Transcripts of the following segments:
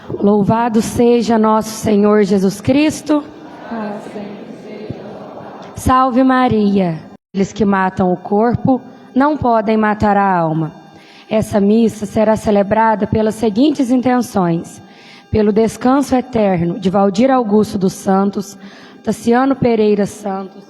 Louvado seja nosso Senhor Jesus Cristo. Salve Maria. Aqueles que matam o corpo não podem matar a alma. Essa missa será celebrada pelas seguintes intenções: pelo descanso eterno de Valdir Augusto dos Santos, Tassiano Pereira Santos,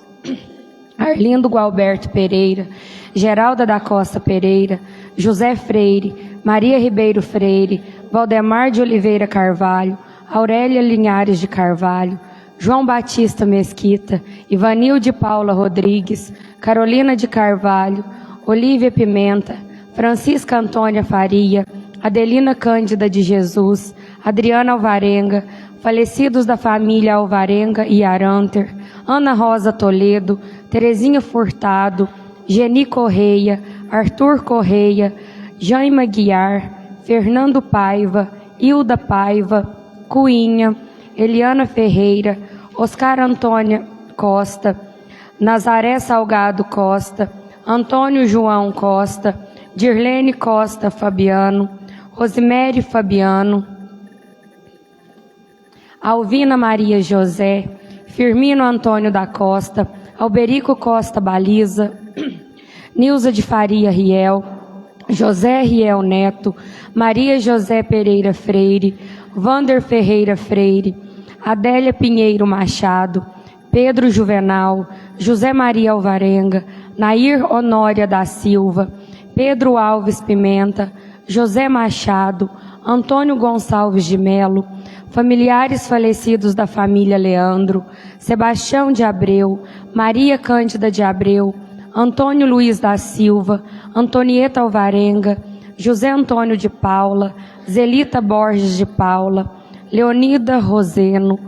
Arlindo Gualberto Pereira, Geralda da Costa Pereira, José Freire, Maria Ribeiro Freire, Valdemar de Oliveira Carvalho, Aurélia Linhares de Carvalho, João Batista Mesquita, Ivanilde Paula Rodrigues, Carolina de Carvalho, Olívia Pimenta, Francisca Antônia Faria, Adelina Cândida de Jesus, Adriana Alvarenga, falecidos da família Alvarenga e Aranter, Ana Rosa Toledo, Terezinha Furtado, Geni Correia, Arthur Correia, Jaima Guiar, Fernando Paiva, Hilda Paiva, Cuinha, Eliana Ferreira, Oscar Antônia Costa, Nazaré Salgado Costa, Antônio João Costa, Dirlene Costa Fabiano, Rosemary Fabiano, Alvina Maria José, Firmino Antônio da Costa, Alberico Costa Baliza, Nilza de Faria Riel, José Riel Neto, Maria José Pereira Freire, Vander Ferreira Freire, Adélia Pinheiro Machado, Pedro Juvenal, José Maria Alvarenga, Nair Honória da Silva, Pedro Alves Pimenta, José Machado, Antônio Gonçalves de Melo, familiares falecidos da família Leandro, Sebastião de Abreu, Maria Cândida de Abreu, Antônio Luiz da Silva, Antonieta Alvarenga, José Antônio de Paula, Zelita Borges de Paula, Leonida Roseno,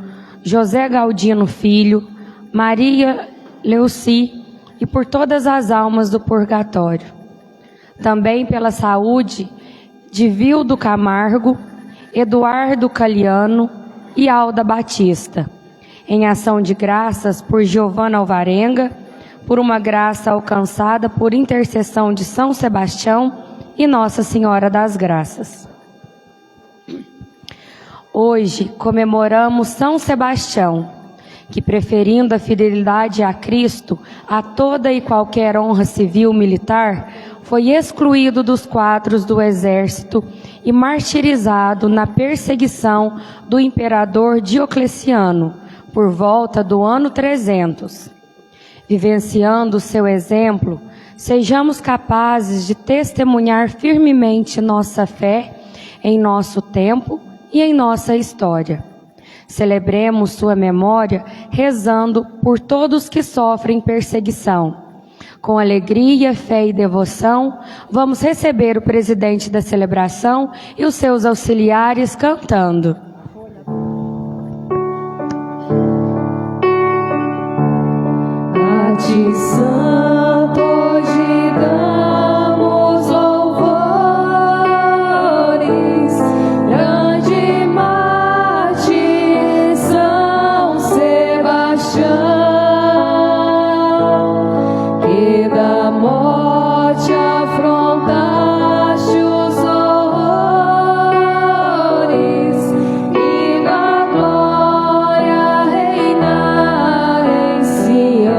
José Galdino Filho, Maria Leuci e por todas as almas do purgatório. Também pela saúde de Vildo Camargo, Eduardo Caliano e Alda Batista. Em ação de graças por Giovana Alvarenga, por uma graça alcançada por intercessão de São Sebastião e Nossa Senhora das Graças. Hoje comemoramos São Sebastião, que, preferindo a fidelidade a Cristo a toda e qualquer honra civil militar, foi excluído dos quadros do exército e martirizado na perseguição do imperador Diocleciano, por volta do ano 300. Vivenciando seu exemplo, sejamos capazes de testemunhar firmemente nossa fé em nosso tempo e em nossa história. Celebremos sua memória rezando por todos que sofrem perseguição. Com alegria, fé e devoção, vamos receber o presidente da celebração e os seus auxiliares cantando. A ti, Santo, hoje damos louvores, grande mártir São Sebastião, que da morte afrontaste os horrores e na glória reinar em Sião.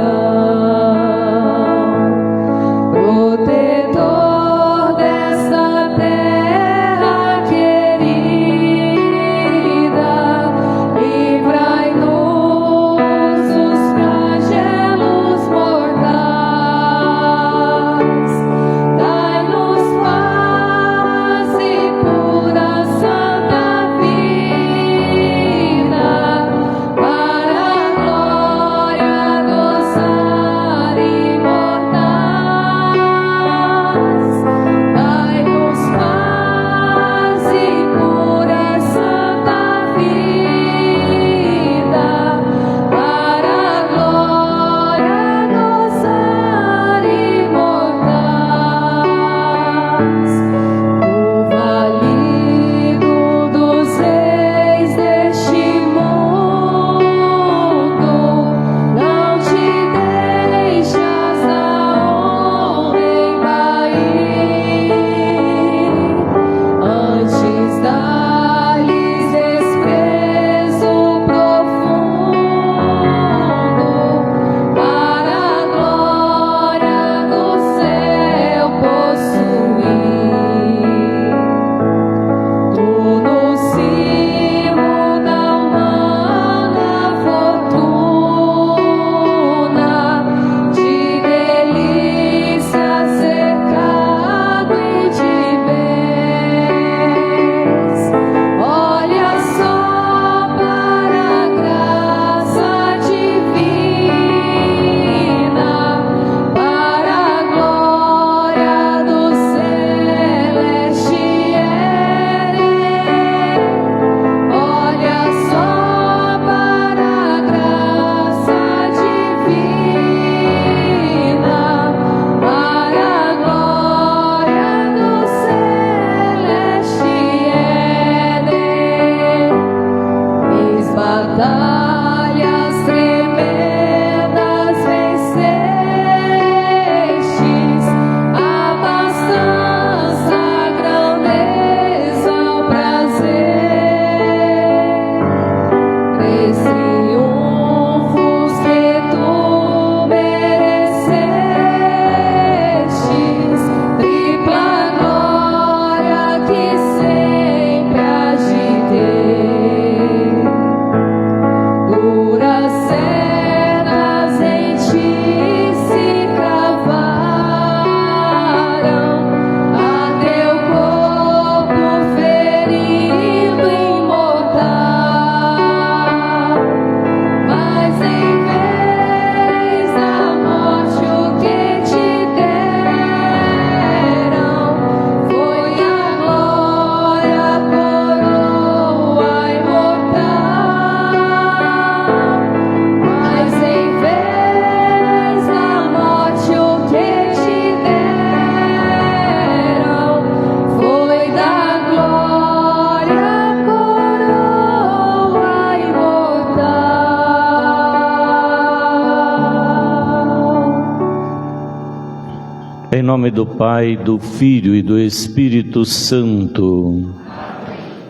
nome do Pai, do Filho e do Espírito Santo.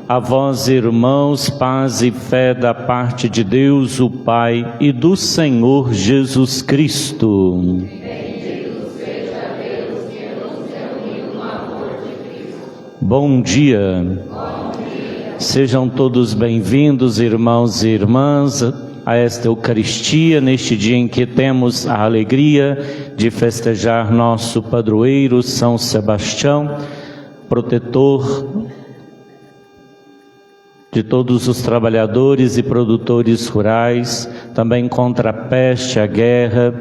A vós, irmãos, paz e fé da parte de Deus, o Pai, e do Senhor Jesus Cristo. Bendito seja Deus que nos reuniu no amor de Cristo. Bom dia. Bom dia. Sejam todos bem-vindos, irmãos e irmãs, a esta Eucaristia, neste dia em que temos a alegria de festejar nosso padroeiro São Sebastião, protetor de todos os trabalhadores e produtores rurais, também contra a peste, a guerra,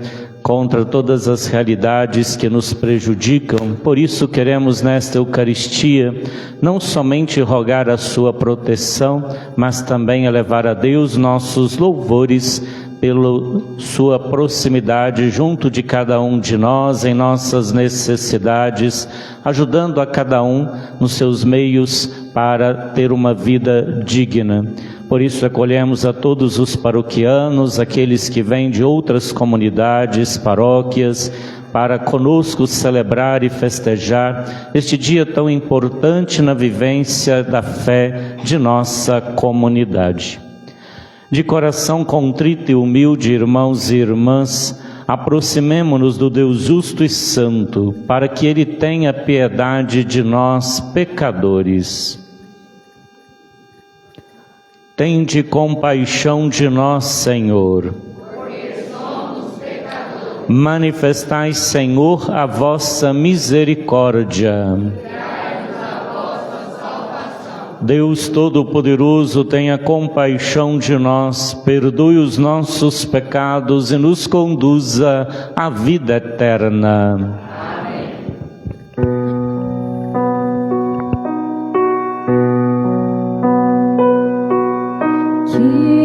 contra todas as realidades que nos prejudicam. Por isso queremos nesta Eucaristia não somente rogar a sua proteção, mas também elevar a Deus nossos louvores pela sua proximidade junto de cada um de nós em nossas necessidades, ajudando a cada um nos seus meios para ter uma vida digna. Por isso acolhemos a todos os paroquianos, aqueles que vêm de outras comunidades, paróquias, para conosco celebrar e festejar este dia tão importante na vivência da fé de nossa comunidade. De coração contrito e humilde, irmãos e irmãs, aproximemo-nos do Deus justo e santo, para que Ele tenha piedade de nós, pecadores. Tende compaixão de nós, Senhor. Porque somos pecadores. Manifestai, Senhor, a vossa misericórdia. Dai-nos a vossa salvação. Deus Todo-Poderoso, tenha compaixão de nós, perdoe os nossos pecados e nos conduza à vida eterna. Cristo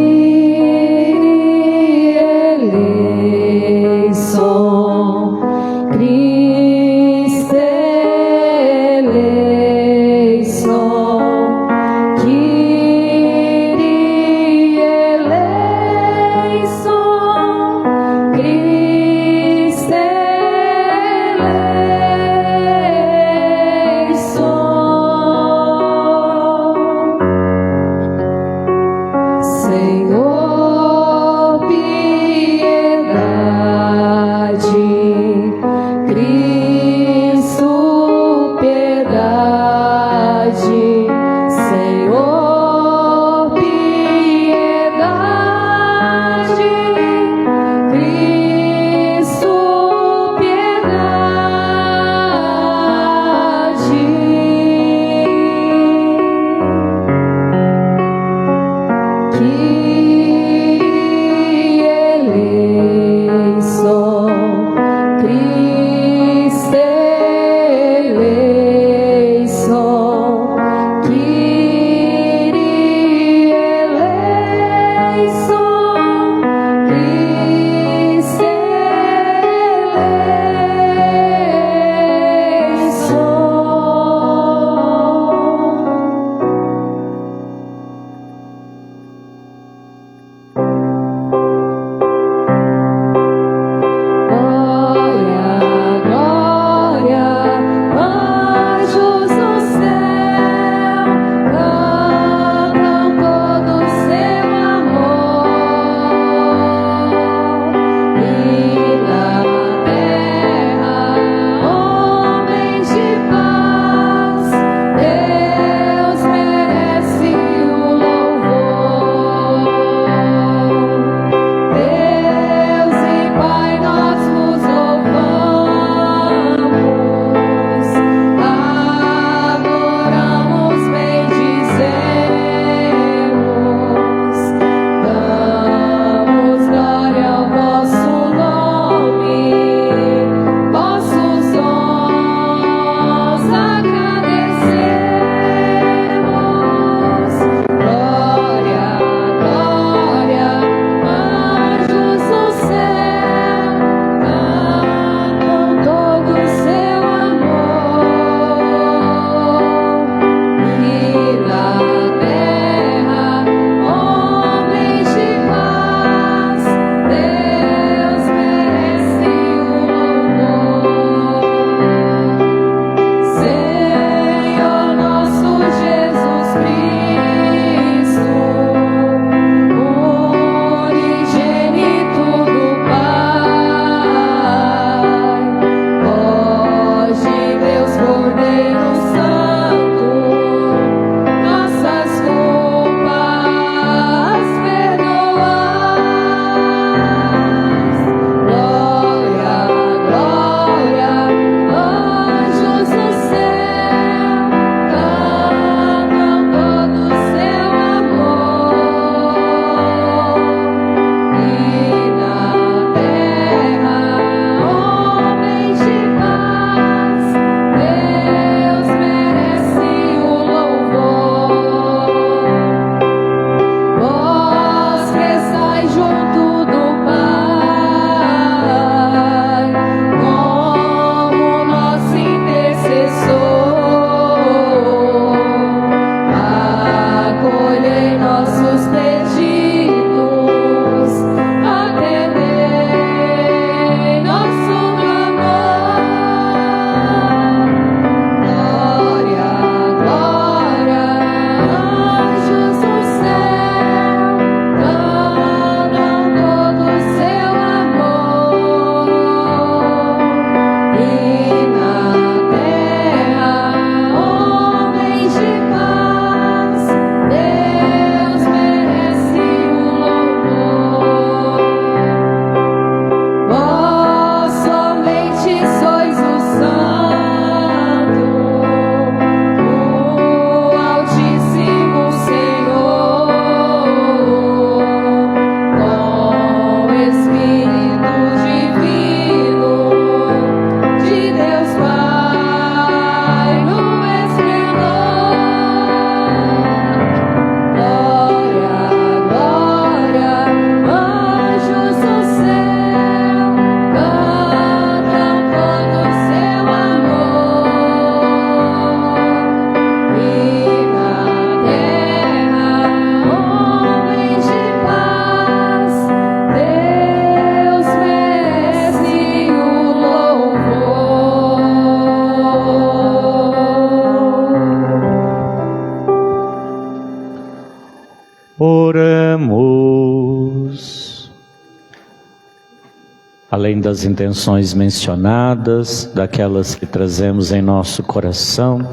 além das intenções mencionadas, daquelas que trazemos em nosso coração,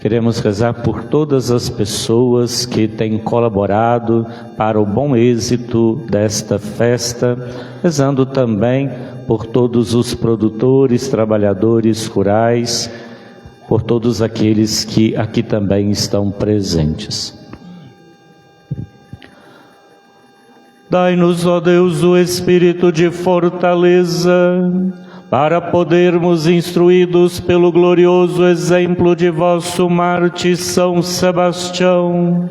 queremos rezar por todas as pessoas que têm colaborado para o bom êxito desta festa, rezando também por todos os produtores, trabalhadores rurais, por todos aqueles que aqui também estão presentes. Dai-nos, ó Deus, o espírito de fortaleza, para podermos, instruídos pelo glorioso exemplo de vosso Mártir São Sebastião,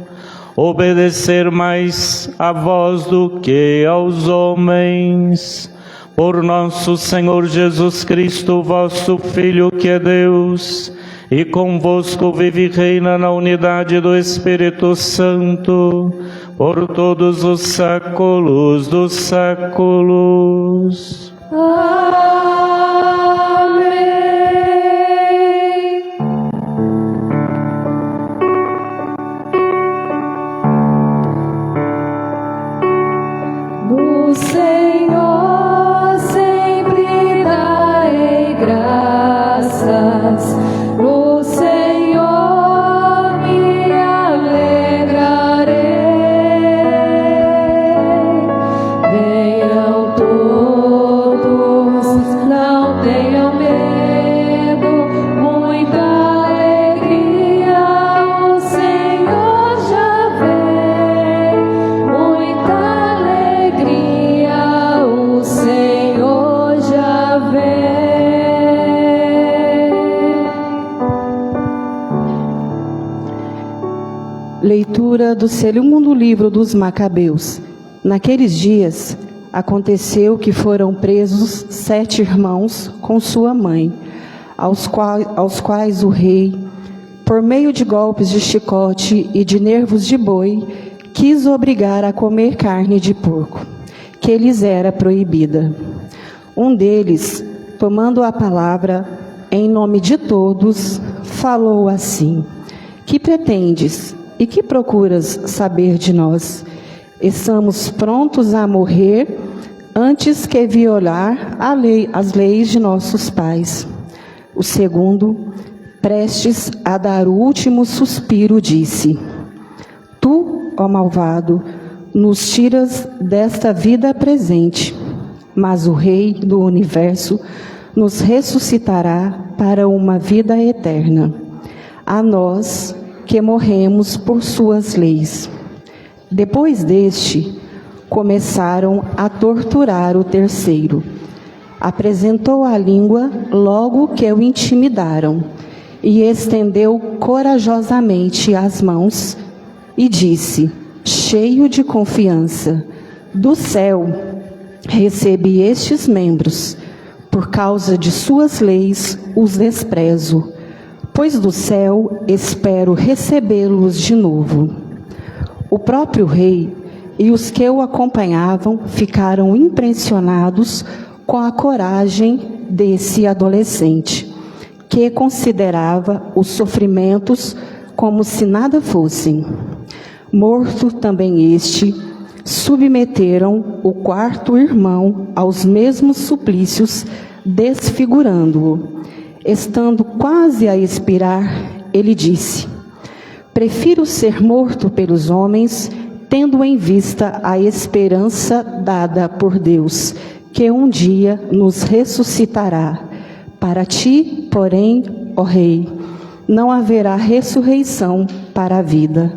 obedecer mais a vós do que aos homens. Por nosso Senhor Jesus Cristo, vosso Filho, que é Deus, e convosco vive e reina na unidade do Espírito Santo, por todos os séculos dos séculos. No Senhor sempre darei graças, no Senhor me alegrarei. Venham todos, não tenham medo, muita alegria o Senhor já vem, muita alegria o Senhor já vem. Leitura do segundo livro dos Macabeus. Naqueles dias, aconteceu que foram presos 7 irmãos com sua mãe, aos quais o rei, por meio de golpes de chicote e de nervos de boi, quis obrigar a comer carne de porco, que lhes era proibida. Um deles, tomando a palavra em nome de todos, falou assim: que pretendes e que procuras saber de nós? Estamos prontos a morrer antes que violar as leis de nossos pais. O segundo, prestes a dar o último suspiro, disse: tu, ó malvado, nos tiras desta vida presente, mas o Rei do Universo nos ressuscitará para uma vida eterna. A nós que morremos por suas leis. Depois deste, começaram a torturar o terceiro. Apresentou a língua logo que o intimidaram, e estendeu corajosamente as mãos, e disse, cheio de confiança: do céu recebi estes membros, por causa de suas leis os desprezo, pois do céu espero recebê-los de novo. O próprio rei e os que o acompanhavam ficaram impressionados com a coragem desse adolescente, que considerava os sofrimentos como se nada fossem. Morto também este, submeteram o quarto irmão aos mesmos suplícios, desfigurando-o. Estando quase a expirar, ele disse: prefiro ser morto pelos homens, tendo em vista a esperança dada por Deus, que um dia nos ressuscitará. Para ti, porém, ó Rei, não haverá ressurreição para a vida.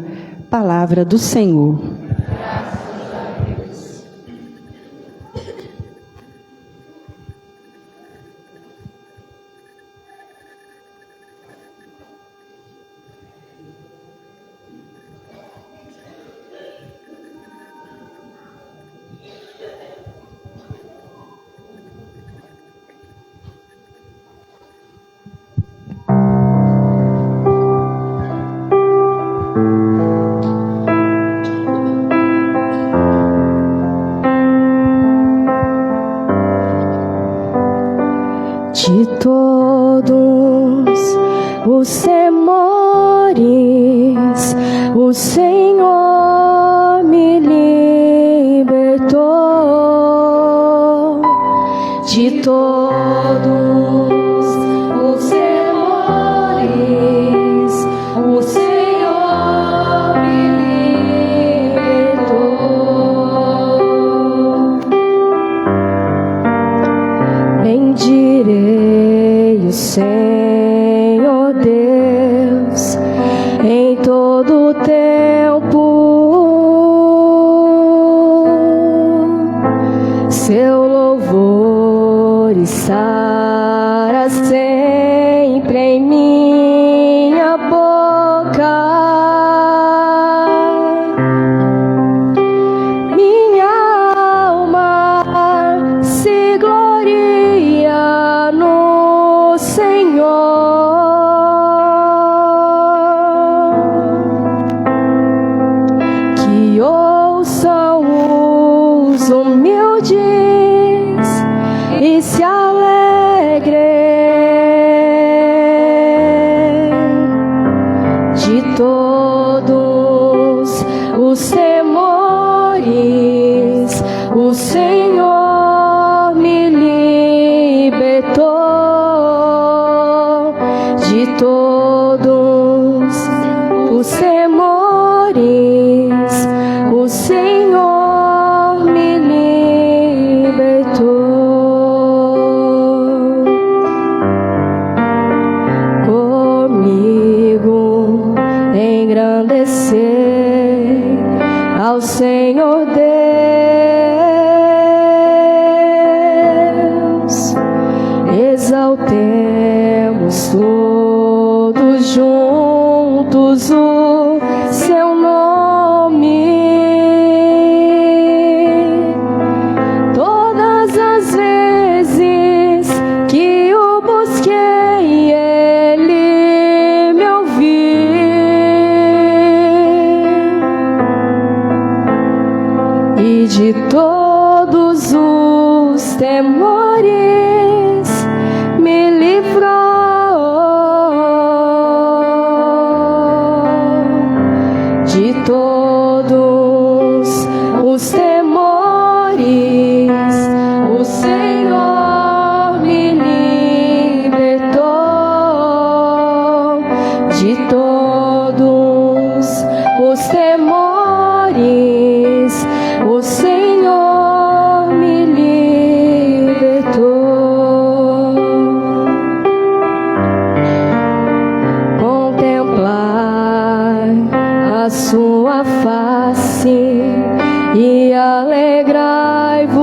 Palavra do Senhor. De todos os temores, o Senhor me libertou. De todos os temores, o Senhor me libertou. Bendirei o Senhor Deus em todo o tempo. Seu louvor estará sempre em minha boca. Minha alma se gloria no Senhor. Que ouçam os humildes e se alegrem. De todos os temores, o Senhor me libertou. De todos os temores, o Senhor me libertou. Comigo engrandecer ao Senhor Deus, exaltemos todos juntos o seu nome. Todas as vezes que o busquei, ele me ouviu. E de todos os temores me livrou. De todos os temores, o Senhor me libertou. De todos os temores, o Senhor me libertou. Contemplar a sua face e alegrai-vos,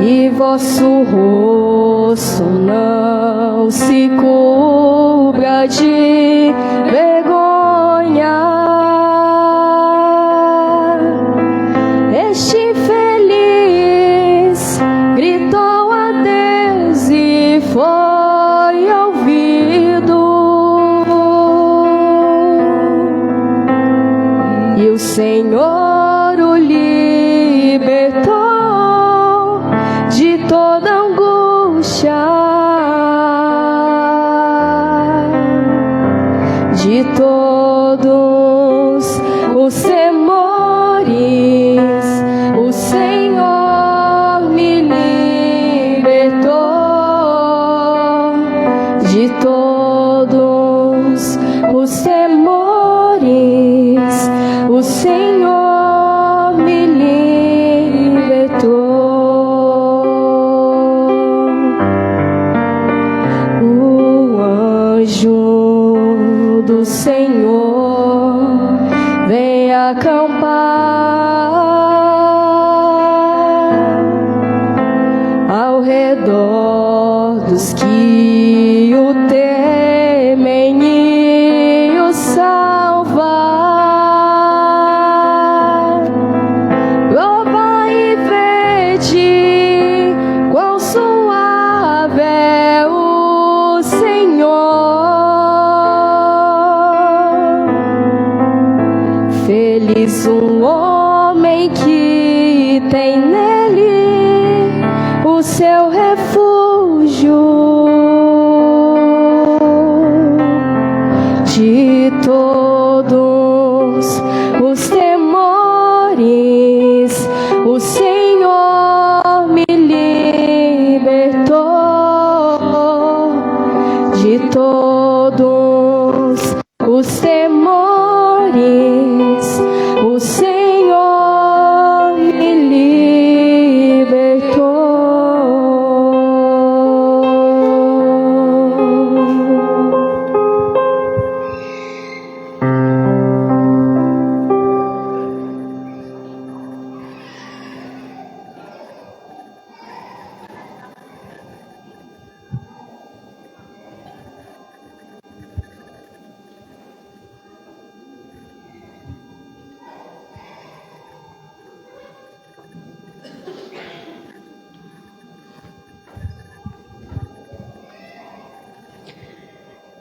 e vosso rosto não se cubra de vergonha. Este feliz gritou a Deus e foi ouvido. E o Senhor o libertou de toda angústia. De todos os temores, o Senhor me libertou. De todos os temores, o Senhor me libertou. O anjo do Senhor vem acampar ao redor dos que o temem e o salvar. Prova e vede quão suave é o Senhor. Feliz um homem que tem nele o seu refúgio. De todos os temores, o Senhor de todos os temores, o Senhor me libertou.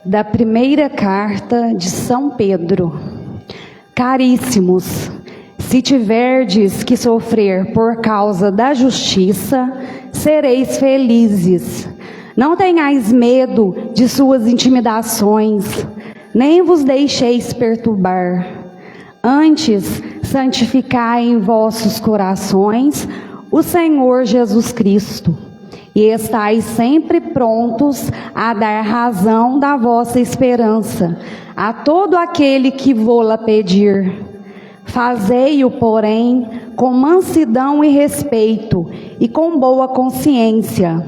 Da primeira carta de São Pedro. Caríssimos, se tiverdes que sofrer por causa da justiça, sereis felizes. Não tenhais medo de suas intimidações, nem vos deixeis perturbar. Antes, santificai em vossos corações o Senhor Jesus Cristo, e estais sempre prontos a dar razão da vossa esperança a todo aquele que vô-la pedir. Fazei-o, porém, com mansidão e respeito, e com boa consciência.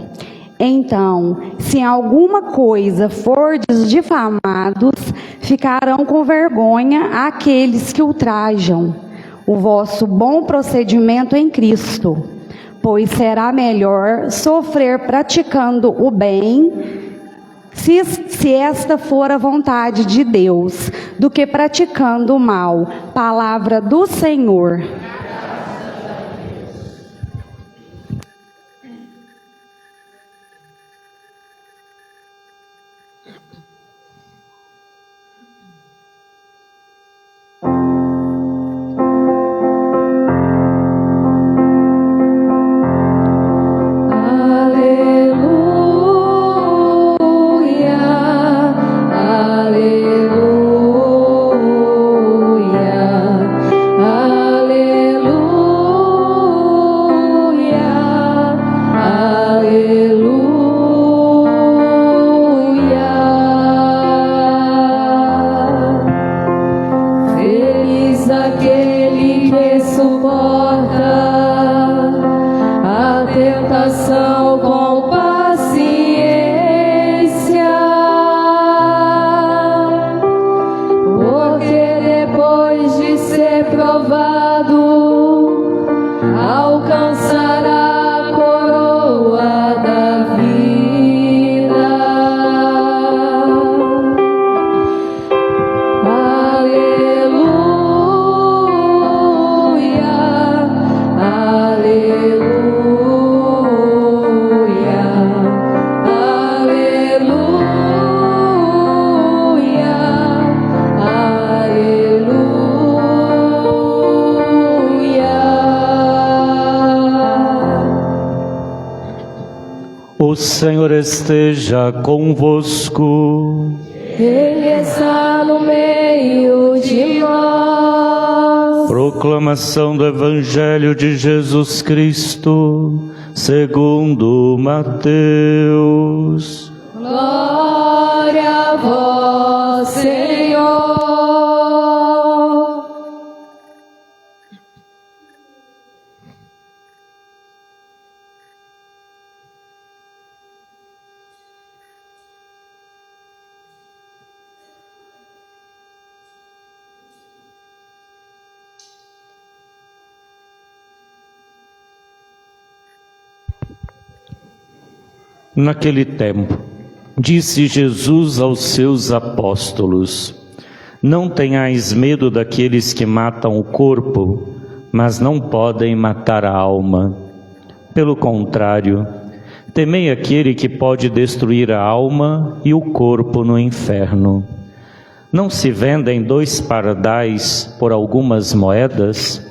Então, se em alguma coisa fordes difamados, ficarão com vergonha aqueles que ultrajam o vosso bom procedimento em Cristo. Pois será melhor sofrer praticando o bem, se esta for a vontade de Deus, do que praticando o mal. Palavra do Senhor. O Senhor esteja convosco. Ele está no meio de nós. Proclamação do Evangelho de Jesus Cristo, segundo Mateus. Glória a vós, Senhor. Naquele tempo, disse Jesus aos seus apóstolos: não tenhais medo daqueles que matam o corpo, mas não podem matar a alma. Pelo contrário, temei aquele que pode destruir a alma e o corpo no inferno. Não se vendem 2 pardais por algumas moedas?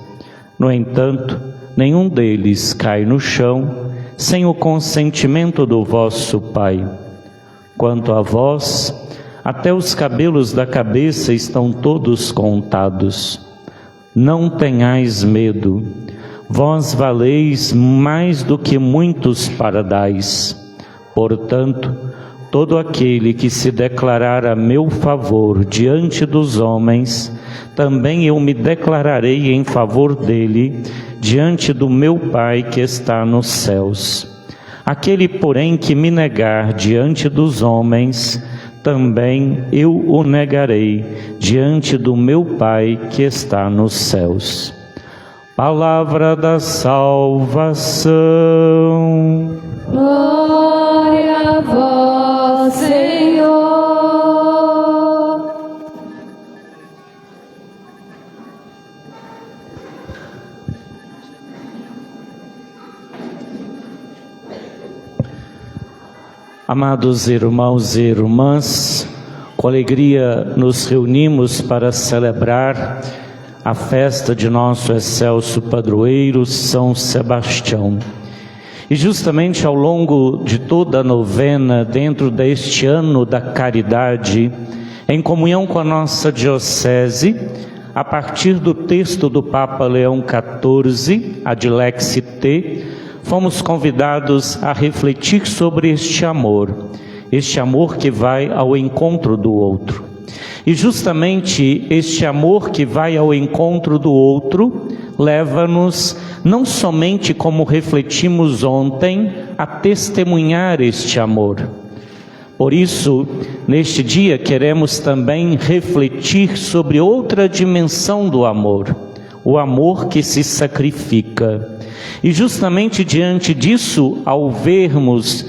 No entanto, nenhum deles cai no chão sem o consentimento do vosso Pai. Quanto a vós, até os cabelos da cabeça estão todos contados. Não tenhais medo, vós valeis mais do que muitos pardais. Portanto, todo aquele que se declarar a meu favor diante dos homens, também eu me declararei em favor dele diante do meu Pai que está nos céus. Aquele, porém, que me negar diante dos homens, também eu o negarei diante do meu Pai que está nos céus. Palavra da salvação. Glória a vós, Senhor. Amados irmãos e irmãs, com alegria nos reunimos para celebrar a festa de nosso excelso padroeiro São Sebastião. E justamente ao longo de toda a novena, dentro deste ano da caridade, em comunhão com a nossa diocese, a partir do texto do Papa Leão XIV, Adilexi Te, fomos convidados a refletir sobre este amor que vai ao encontro do outro. E justamente este amor que vai ao encontro do outro leva-nos, não somente como refletimos ontem, a testemunhar este amor. Por isso, neste dia queremos também refletir sobre outra dimensão do amor, o amor que se sacrifica. E justamente diante disso, ao vermos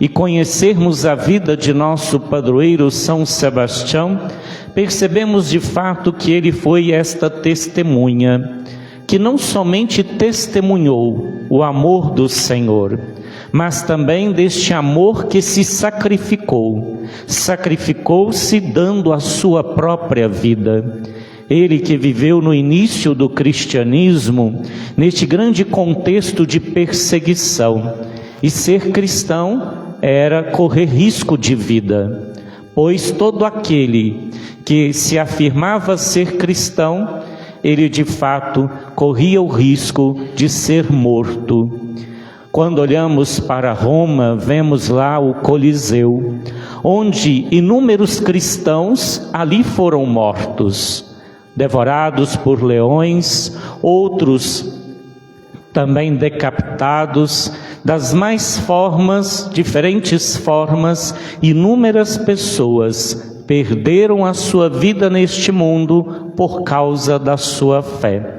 e conhecermos a vida de nosso padroeiro São Sebastião, percebemos de fato que ele foi esta testemunha, que não somente testemunhou o amor do Senhor, mas também deste amor que se sacrificou-se dando a sua própria vida. Ele que viveu no início do cristianismo, neste grande contexto de perseguição, e ser cristão era correr risco de vida, pois todo aquele que se afirmava ser cristão, ele de fato corria o risco de ser morto. Quando olhamos para Roma, vemos lá o Coliseu, onde inúmeros cristãos ali foram mortos, devorados por leões, outros também decapitados, das mais diferentes formas. Inúmeras pessoas perderam a sua vida neste mundo por causa da sua fé.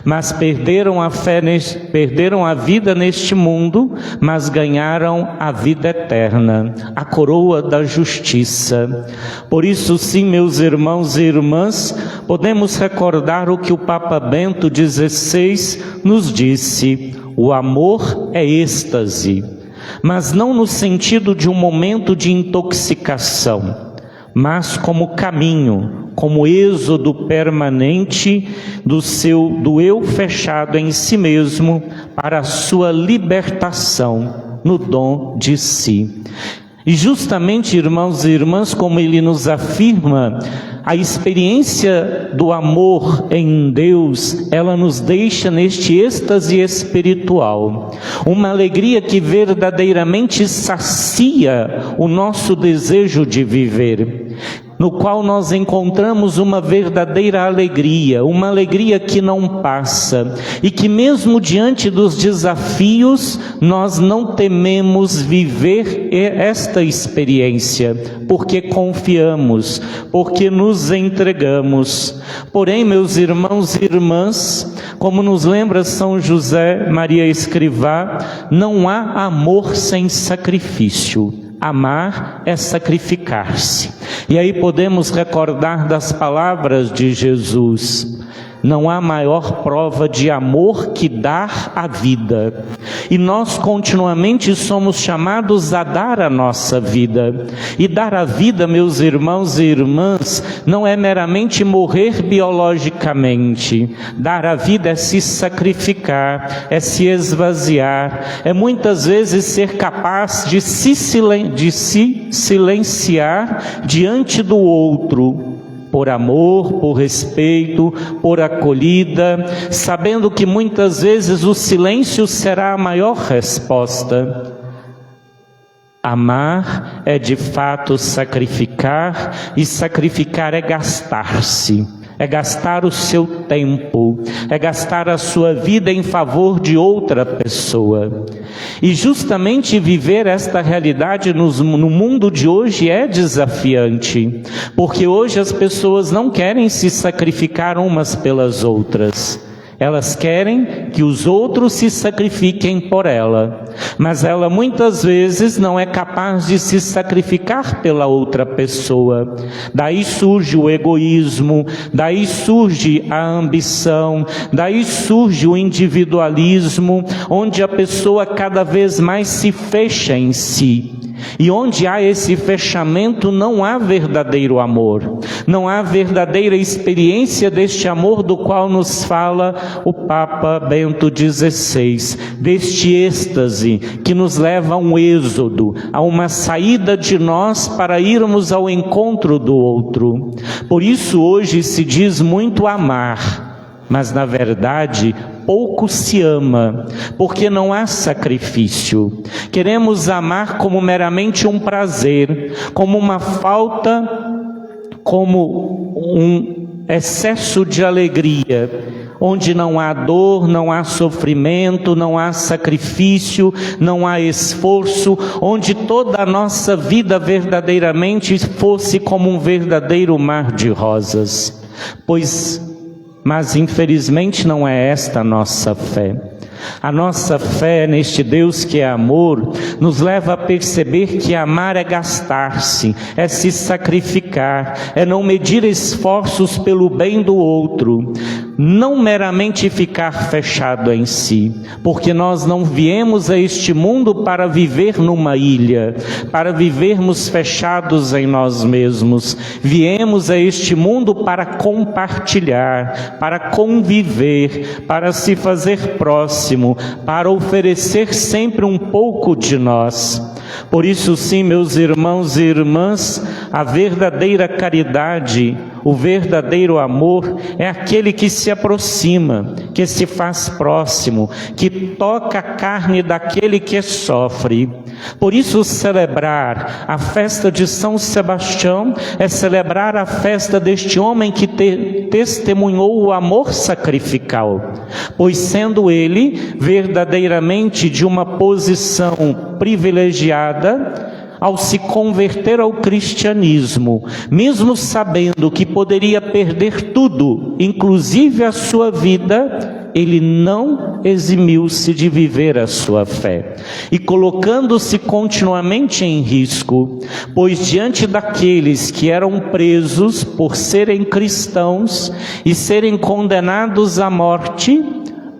Mas perderam a vida neste mundo, mas ganharam a vida eterna, a coroa da justiça. Por isso, sim, meus irmãos e irmãs, podemos recordar o que o Papa Bento XVI nos disse: o amor é êxtase, mas não no sentido de um momento de intoxicação, mas como caminho, como êxodo permanente do eu fechado em si mesmo para a sua libertação no dom de si. E justamente, irmãos e irmãs, como ele nos afirma, a experiência do amor em Deus, ela nos deixa neste êxtase espiritual, uma alegria que verdadeiramente sacia o nosso desejo de viver, no qual nós encontramos uma verdadeira alegria, uma alegria que não passa, e que mesmo diante dos desafios, nós não tememos viver esta experiência, porque confiamos, porque nos entregamos. Porém, meus irmãos e irmãs, como nos lembra São José Maria Escrivá, não há amor sem sacrifício. Amar é sacrificar-se. E aí podemos recordar das palavras de Jesus: não há maior prova de amor que dar a vida. E nós continuamente somos chamados a dar a nossa vida. E dar a vida, meus irmãos e irmãs, não é meramente morrer biologicamente. Dar a vida é se sacrificar, é se esvaziar, é muitas vezes ser capaz de se silenciar diante do outro, por amor, por respeito, por acolhida, sabendo que muitas vezes o silêncio será a maior resposta. Amar é de fato sacrificar, e sacrificar é gastar-se, é gastar o seu tempo, é gastar a sua vida em favor de outra pessoa. E justamente viver esta realidade no mundo de hoje é desafiante, porque hoje as pessoas não querem se sacrificar umas pelas outras. Elas querem que os outros se sacrifiquem por ela, mas ela muitas vezes não é capaz de se sacrificar pela outra pessoa. Daí surge o egoísmo, daí surge a ambição, daí surge o individualismo, onde a pessoa cada vez mais se fecha em si. E onde há esse fechamento, não há verdadeiro amor, não há verdadeira experiência deste amor do qual nos fala o Papa Bento XVI, deste êxtase que nos leva a um êxodo, a uma saída de nós para irmos ao encontro do outro. Por isso hoje se diz muito amar, mas na verdade pouco se ama, porque não há sacrifício. Queremos amar como meramente um prazer, como uma falta, como um excesso de alegria, onde não há dor, não há sofrimento, não há sacrifício, não há esforço, onde toda a nossa vida verdadeiramente fosse como um verdadeiro mar de rosas. Mas infelizmente não é esta a nossa fé. A nossa fé neste Deus que é amor, nos leva a perceber que amar é gastar-se, é se sacrificar, é não medir esforços pelo bem do outro, não meramente ficar fechado em si, porque nós não viemos a este mundo para viver numa ilha, para vivermos fechados em nós mesmos. Viemos a este mundo para compartilhar, para conviver, para se fazer próximo, para oferecer sempre um pouco de nós. Por isso sim, meus irmãos e irmãs, a verdadeira caridade, o verdadeiro amor é aquele que se aproxima, que se faz próximo, que toca a carne daquele que sofre. Por isso celebrar a festa de São Sebastião é celebrar a festa deste homem que testemunhou o amor sacrificial, pois sendo ele verdadeiramente de uma posição privilegiada, ao se converter ao cristianismo, mesmo sabendo que poderia perder tudo, inclusive a sua vida, ele não eximiu-se de viver a sua fé, e colocando-se continuamente em risco, pois diante daqueles que eram presos por serem cristãos e serem condenados à morte,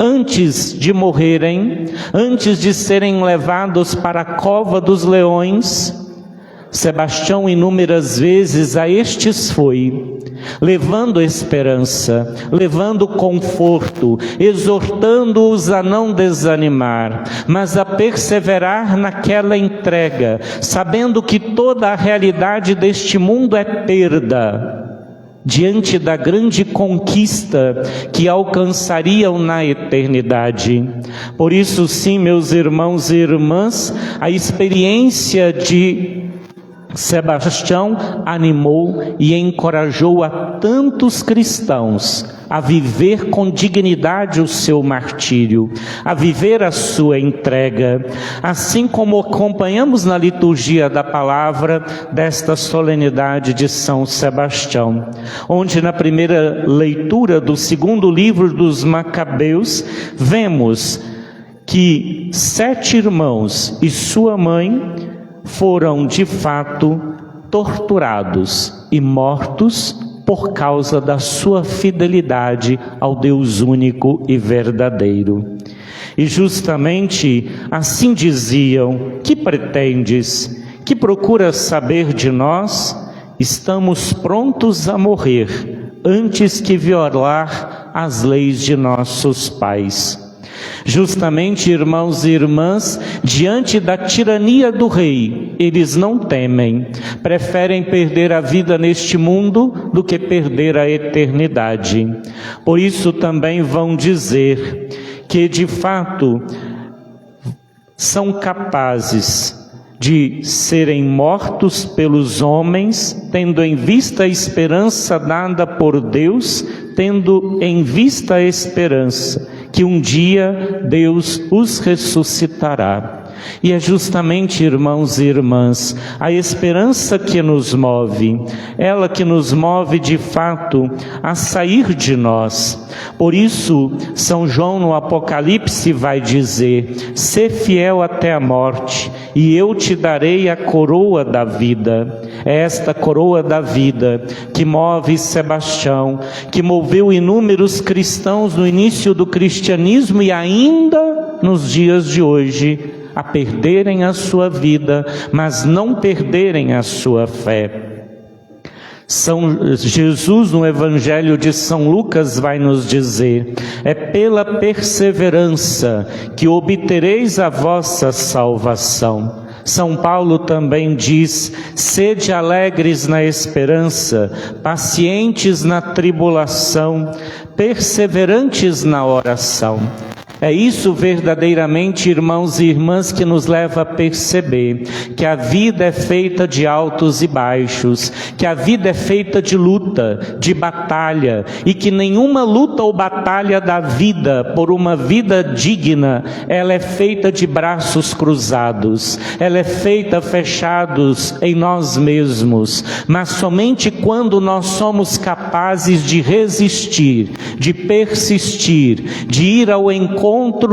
antes de morrerem, antes de serem levados para a cova dos leões, Sebastião inúmeras vezes a estes foi, levando esperança, levando conforto, exortando-os a não desanimar, mas a perseverar naquela entrega, sabendo que toda a realidade deste mundo é perda, diante da grande conquista que alcançariam na eternidade. Por isso sim, meus irmãos e irmãs, a experiência de Sebastião animou e encorajou a tantos cristãos a viver com dignidade o seu martírio, a viver a sua entrega, assim como acompanhamos na liturgia da palavra desta solenidade de São Sebastião, onde na primeira leitura do segundo livro dos Macabeus, vemos que 7 irmãos e sua mãe foram de fato torturados e mortos por causa da sua fidelidade ao Deus único e verdadeiro. E justamente assim diziam: que pretendes? Que procuras saber de nós? Estamos prontos a morrer antes que violar as leis de nossos pais. Justamente, irmãos e irmãs, diante da tirania do rei, eles não temem, preferem perder a vida neste mundo do que perder a eternidade. Por isso também vão dizer que de fato são capazes de serem mortos pelos homens, tendo em vista a esperança dada por Deus, tendo em vista a esperança que um dia Deus os ressuscitará. E é justamente, irmãos e irmãs, a esperança que nos move, ela que nos move de fato a sair de nós. Por isso, São João no Apocalipse vai dizer: sê fiel até a morte, e eu te darei a coroa da vida. É esta coroa da vida que move Sebastião, que moveu inúmeros cristãos no início do cristianismo e ainda nos dias de hoje, a perderem a sua vida, mas não perderem a sua fé. Jesus, no Evangelho de São Lucas, vai nos dizer: é pela perseverança que obtereis a vossa salvação. São Paulo também diz: sede alegres na esperança, pacientes na tribulação, perseverantes na oração. É isso verdadeiramente, irmãos e irmãs, que nos leva a perceber que a vida é feita de altos e baixos, que a vida é feita de luta, de batalha, e que nenhuma luta ou batalha da vida por uma vida digna, ela é feita de braços cruzados, ela é feita fechados em nós mesmos, mas somente quando nós somos capazes de resistir, de persistir, de ir ao encontro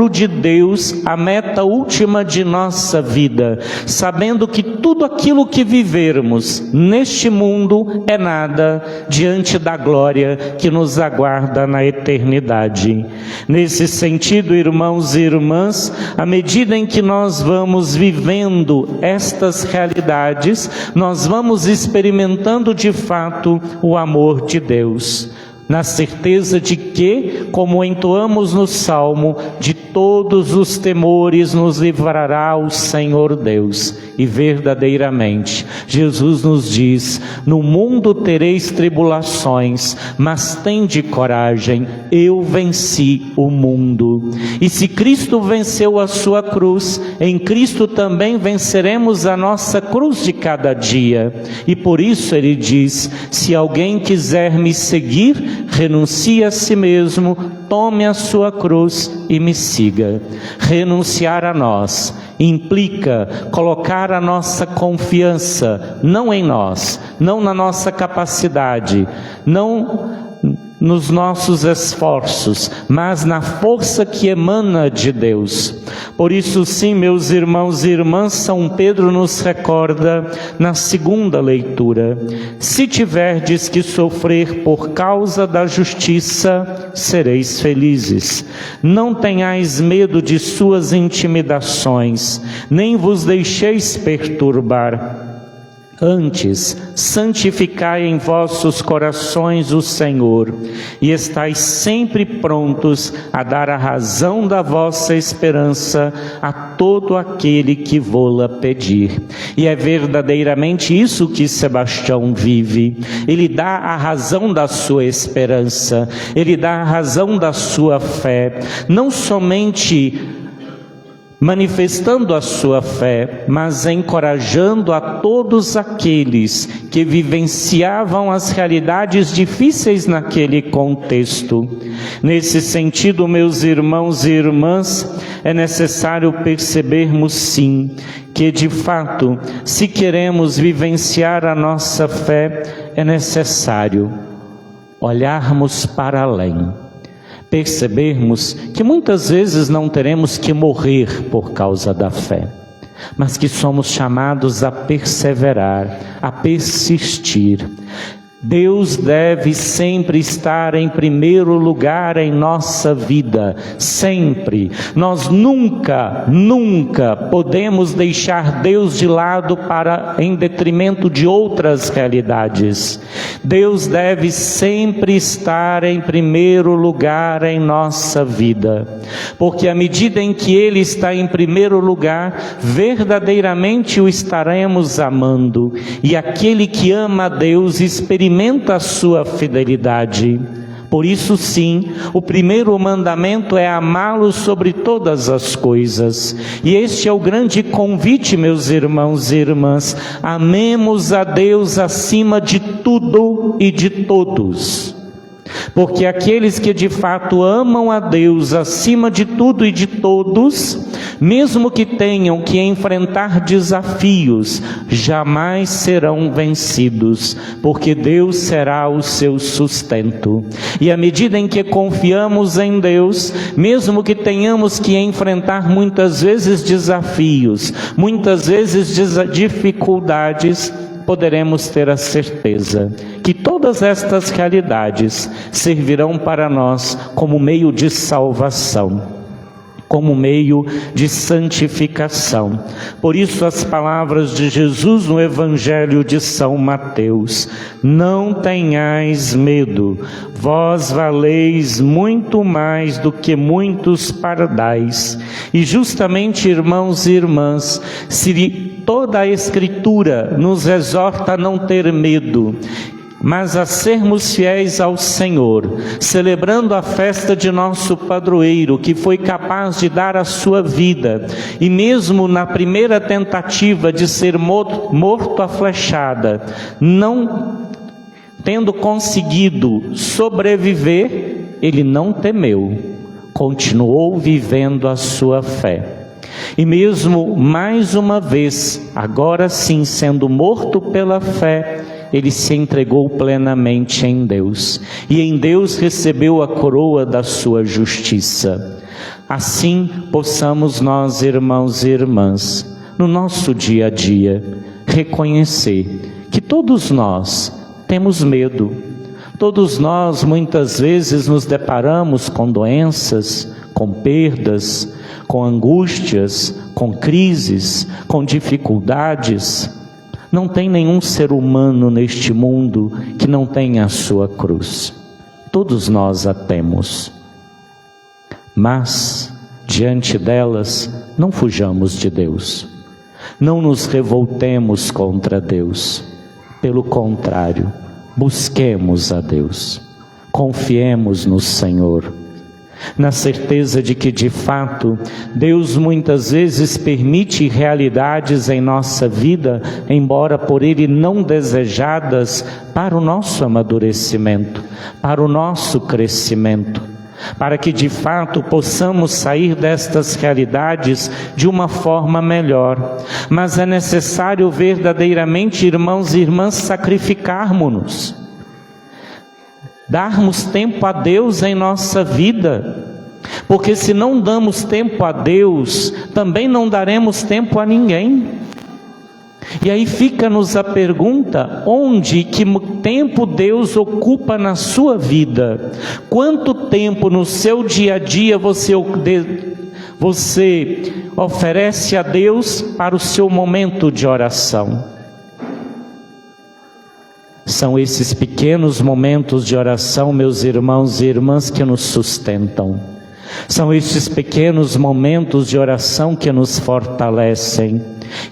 de Deus, a meta última de nossa vida, sabendo que tudo aquilo que vivermos neste mundo é nada diante da glória que nos aguarda na eternidade. Nesse sentido, irmãos e irmãs, à medida em que nós vamos vivendo estas realidades, nós vamos experimentando de fato o amor de Deus, na certeza de que, como entoamos no Salmo, de todos os temores nos livrará o Senhor Deus. E verdadeiramente, Jesus nos diz: no mundo tereis tribulações, mas tende coragem, eu venci o mundo. E se Cristo venceu a sua cruz, em Cristo também venceremos a nossa cruz de cada dia. E por isso ele diz: se alguém quiser me seguir, renuncie a si mesmo, tome a sua cruz e me siga. Renunciar a nós implica colocar a nossa confiança não em nós, não na nossa capacidade, não nos nossos esforços, mas na força que emana de Deus. Por isso sim, meus irmãos e irmãs, São Pedro nos recorda na segunda leitura: se tiverdes que sofrer por causa da justiça, sereis felizes. Não tenhais medo de suas intimidações, nem vos deixeis perturbar. Antes, santificai em vossos corações o Senhor, e estais sempre prontos a dar a razão da vossa esperança a todo aquele que vô-la pedir. E é verdadeiramente isso que Sebastião vive. Ele dá a razão da sua esperança, ele dá a razão da sua fé, não somente manifestando a sua fé, mas encorajando a todos aqueles que vivenciavam as realidades difíceis naquele contexto. Nesse sentido, meus irmãos e irmãs, é necessário percebermos sim, que de fato, se queremos vivenciar a nossa fé, é necessário olharmos para além. Percebermos que muitas vezes não teremos que morrer por causa da fé, mas que somos chamados a perseverar, a persistir. Deus deve sempre estar em primeiro lugar em nossa vida, sempre. Nós nunca podemos deixar Deus de lado em detrimento de outras realidades. Deus deve sempre estar em primeiro lugar em nossa vida, porque à medida em que Ele está em primeiro lugar, verdadeiramente o estaremos amando, e aquele que ama a Deus experimenta a sua fidelidade. Por isso, sim, o primeiro mandamento é amá-lo sobre todas as coisas. E este é o grande convite, meus irmãos e irmãs. Amemos a Deus acima de tudo e de todos. Porque aqueles que de fato amam a Deus acima de tudo e de todos, mesmo que tenham que enfrentar desafios, jamais serão vencidos, porque Deus será o seu sustento. E à medida em que confiamos em Deus, mesmo que tenhamos que enfrentar muitas vezes desafios, muitas vezes dificuldades, poderemos ter a certeza que todas estas realidades servirão para nós como meio de salvação, como meio de santificação. Por isso as palavras de Jesus no Evangelho de São Mateus: não tenhais medo, vós valeis muito mais do que muitos pardais. E justamente, irmãos e irmãs, se toda a Escritura nos exorta a não ter medo, mas a sermos fiéis ao Senhor, celebrando a festa de nosso padroeiro, que foi capaz de dar a sua vida, e mesmo na primeira tentativa de ser morto à flechada, não tendo conseguido sobreviver, ele não temeu, continuou vivendo a sua fé. E mesmo mais uma vez, agora sim sendo morto pela fé, ele se entregou plenamente em Deus, e em Deus recebeu a coroa da sua justiça. Assim possamos nós, irmãos e irmãs, no nosso dia a dia, reconhecer que todos nós temos medo. Todos nós muitas vezes nos deparamos com doenças, com perdas, com angústias, com crises, com dificuldades. Não tem nenhum ser humano neste mundo que não tenha a sua cruz. Todos nós a temos. Mas, diante delas, não fujamos de Deus. Não nos revoltemos contra Deus. Pelo contrário, busquemos a Deus. Confiemos no Senhor, na certeza de que, de fato, Deus muitas vezes permite realidades em nossa vida, embora por Ele não desejadas, para o nosso amadurecimento, para o nosso crescimento, para que de fato possamos sair destas realidades de uma forma melhor. Mas é necessário verdadeiramente, irmãos e irmãs, sacrificarmos-nos, darmos tempo a Deus em nossa vida, porque se não damos tempo a Deus, também não daremos tempo a ninguém. E aí fica-nos a pergunta: onde, que tempo Deus ocupa na sua vida? Quanto tempo no seu dia a dia você oferece a Deus para o seu momento de oração? São esses pequenos momentos de oração, meus irmãos e irmãs, que nos sustentam. São esses pequenos momentos de oração que nos fortalecem.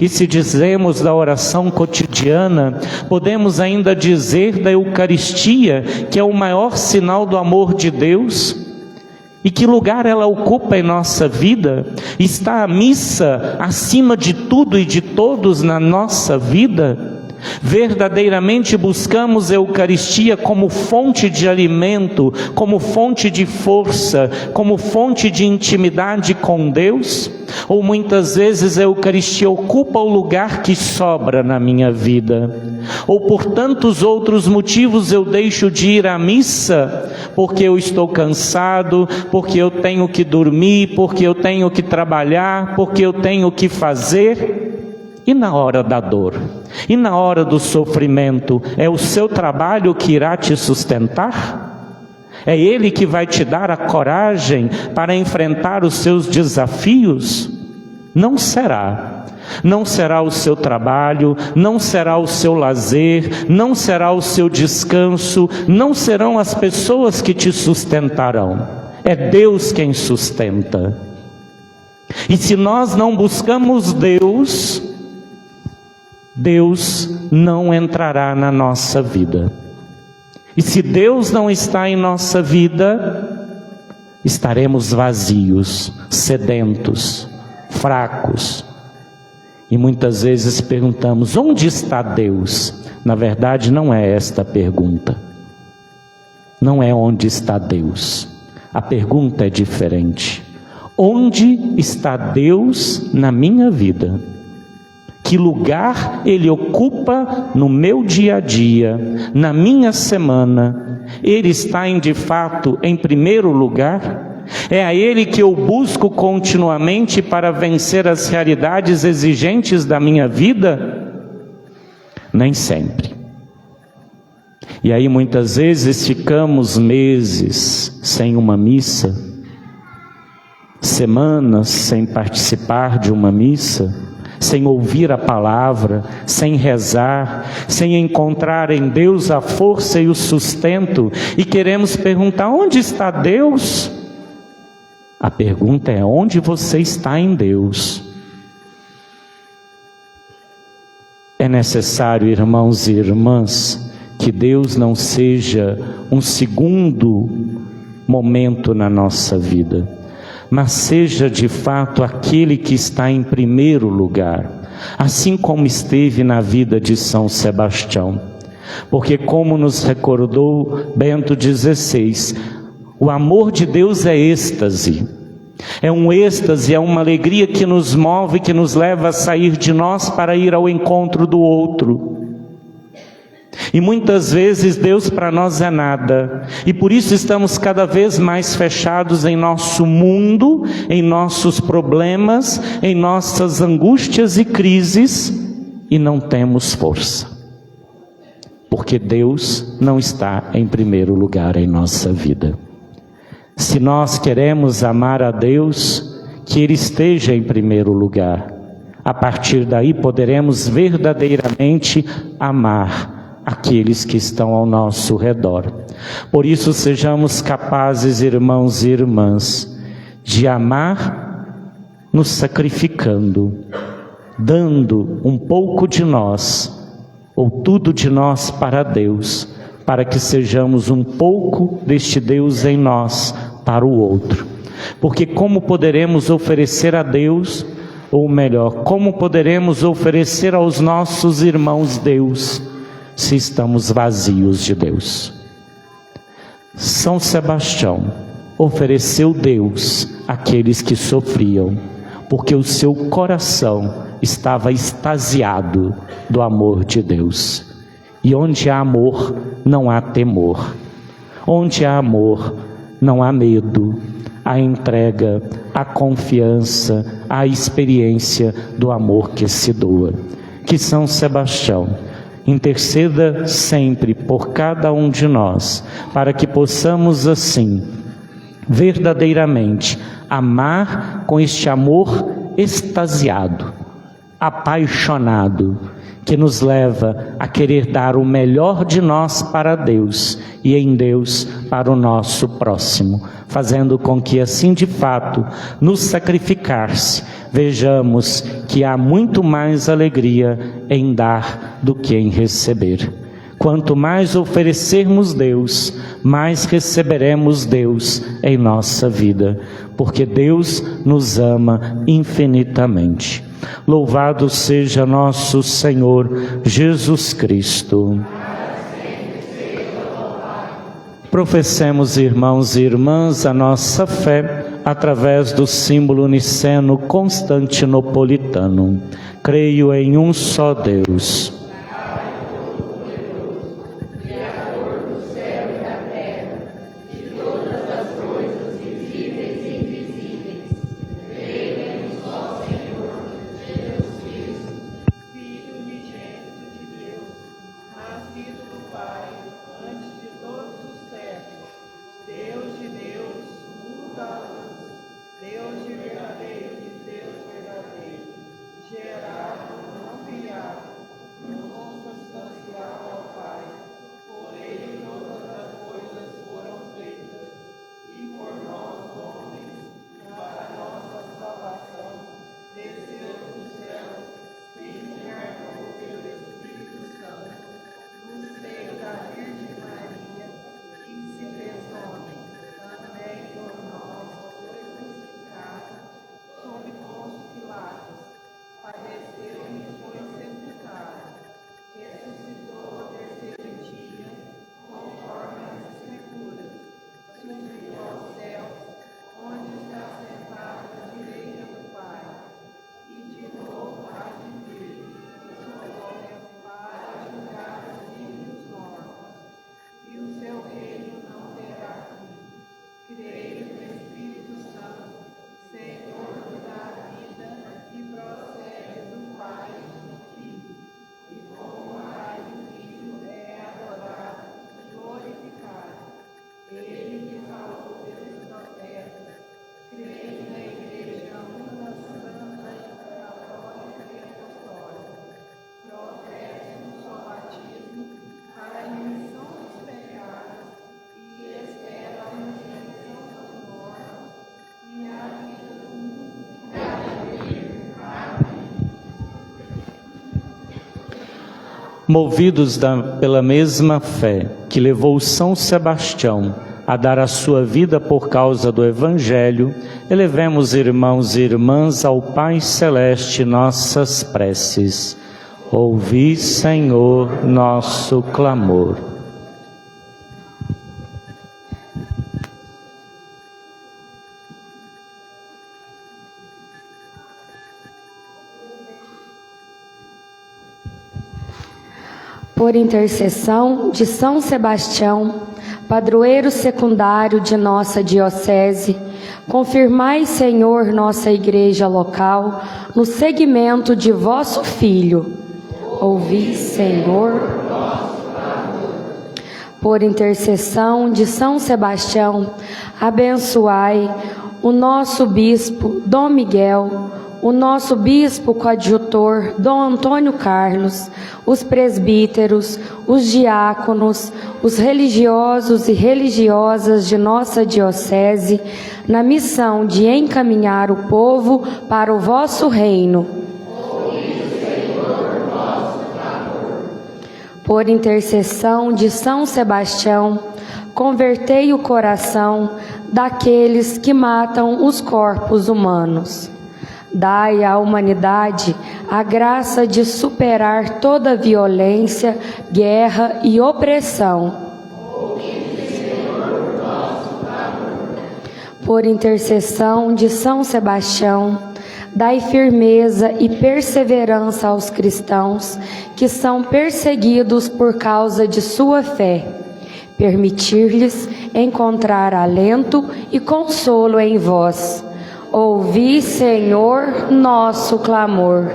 E se dizemos da oração cotidiana, podemos ainda dizer da Eucaristia, que é o maior sinal do amor de Deus. E que lugar ela ocupa em nossa vida? Está a missa acima de tudo e de todos na nossa vida? Verdadeiramente buscamos a Eucaristia como fonte de alimento, como fonte de força, como fonte de intimidade com Deus? Ou muitas vezes a Eucaristia ocupa o lugar que sobra na minha vida? Ou por tantos outros motivos eu deixo de ir à missa, porque eu estou cansado, porque eu tenho que dormir, porque eu tenho que trabalhar, porque eu tenho que fazer? E na hora da dor? E na hora do sofrimento? É o seu trabalho que irá te sustentar? É Ele que vai te dar a coragem para enfrentar os seus desafios? Não será. Não será o seu trabalho, não será o seu lazer, não será o seu descanso, não serão as pessoas que te sustentarão. É Deus quem sustenta. E se nós não buscamos Deus, Deus não entrará na nossa vida. E se Deus não está em nossa vida, estaremos vazios, sedentos, fracos. E muitas vezes perguntamos: onde está Deus? Na verdade, não é esta a pergunta. Não é onde está Deus. A pergunta é diferente. Onde está Deus na minha vida? Que lugar Ele ocupa no meu dia a dia, na minha semana? Ele está de fato em primeiro lugar? É a Ele que eu busco continuamente para vencer as realidades exigentes da minha vida? Nem sempre. E aí muitas vezes ficamos meses sem uma missa, semanas sem participar de uma missa, sem ouvir a palavra, sem rezar, sem encontrar em Deus a força e o sustento, e queremos perguntar: onde está Deus? A pergunta é: onde você está em Deus? É necessário, irmãos e irmãs, que Deus não seja um segundo momento na nossa vida, mas seja de fato aquele que está em primeiro lugar, assim como esteve na vida de São Sebastião. Porque, como nos recordou Bento XVI, o amor de Deus é êxtase. É um êxtase, é uma alegria que nos move, que nos leva a sair de nós para ir ao encontro do outro. E muitas vezes Deus para nós é nada, e por isso estamos cada vez mais fechados em nosso mundo, em nossos problemas, em nossas angústias e crises, e não temos força, porque Deus não está em primeiro lugar em nossa vida. Se nós queremos amar a Deus, que Ele esteja em primeiro lugar. A partir daí poderemos verdadeiramente amar aqueles que estão ao nosso redor. Por isso sejamos capazes, irmãos e irmãs, de amar nos sacrificando, dando um pouco de nós, ou tudo de nós para Deus, para que sejamos um pouco deste Deus em nós para o outro. Porque como poderemos oferecer a Deus, ou melhor, como poderemos oferecer aos nossos irmãos Deus, se estamos vazios de Deus? São Sebastião ofereceu Deus àqueles que sofriam, porque o seu coração estava extasiado do amor de Deus. E onde há amor, não há temor. Onde há amor, não há medo. Há entrega, há confiança, há experiência do amor que se doa. Que São Sebastião interceda sempre por cada um de nós, para que possamos assim, verdadeiramente, amar com este amor extasiado, apaixonado, que nos leva a querer dar o melhor de nós para Deus e em Deus para o nosso próximo, fazendo com que assim de fato, nos sacrificar-se, vejamos que há muito mais alegria em dar do que em receber. Quanto mais oferecermos Deus, mais receberemos Deus em nossa vida, porque Deus nos ama infinitamente. Louvado seja nosso Senhor Jesus Cristo. Professemos, irmãos e irmãs, a nossa fé através do símbolo niceno constantinopolitano. Creio em um só Deus. Movidos pela mesma fé que levou São Sebastião a dar a sua vida por causa do Evangelho, elevemos, irmãos e irmãs, ao Pai Celeste nossas preces. Ouvi, Senhor, nosso clamor. Por intercessão de São Sebastião, padroeiro secundário de nossa diocese, confirmai, Senhor, nossa igreja local, no seguimento de vosso Filho. Ouvi, Senhor. Por intercessão de São Sebastião, abençoai o nosso bispo Dom Miguel, o nosso bispo coadjutor Dom Antônio Carlos, os presbíteros, os diáconos, os religiosos e religiosas de nossa diocese, na missão de encaminhar o povo para o vosso reino. Por intercessão de São Sebastião, convertei o coração daqueles que matam os corpos humanos. Dai à humanidade a graça de superar toda violência, guerra e opressão. Por intercessão de São Sebastião, dai firmeza e perseverança aos cristãos que são perseguidos por causa de sua fé. Permitir-lhes encontrar alento e consolo em vós. Ouvi, Senhor, nosso clamor.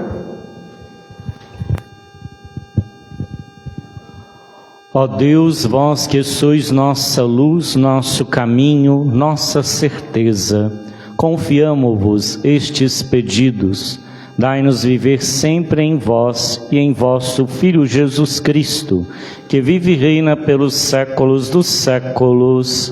Ó Deus, vós que sois nossa luz, nosso caminho, nossa certeza, confiamo-vos estes pedidos. Dai-nos viver sempre em vós e em vosso Filho Jesus Cristo, que vive e reina pelos séculos dos séculos.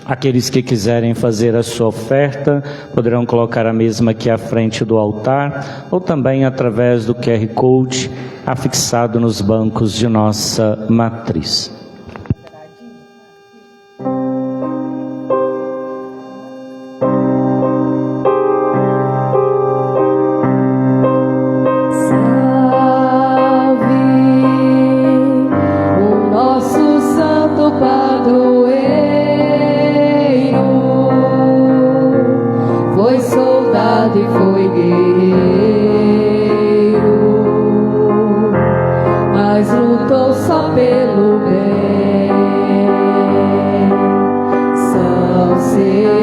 Aqueles que quiserem fazer a sua oferta, poderão colocar a mesma aqui à frente do altar, ou também através do QR Code afixado nos bancos de nossa matriz. São Sebastião,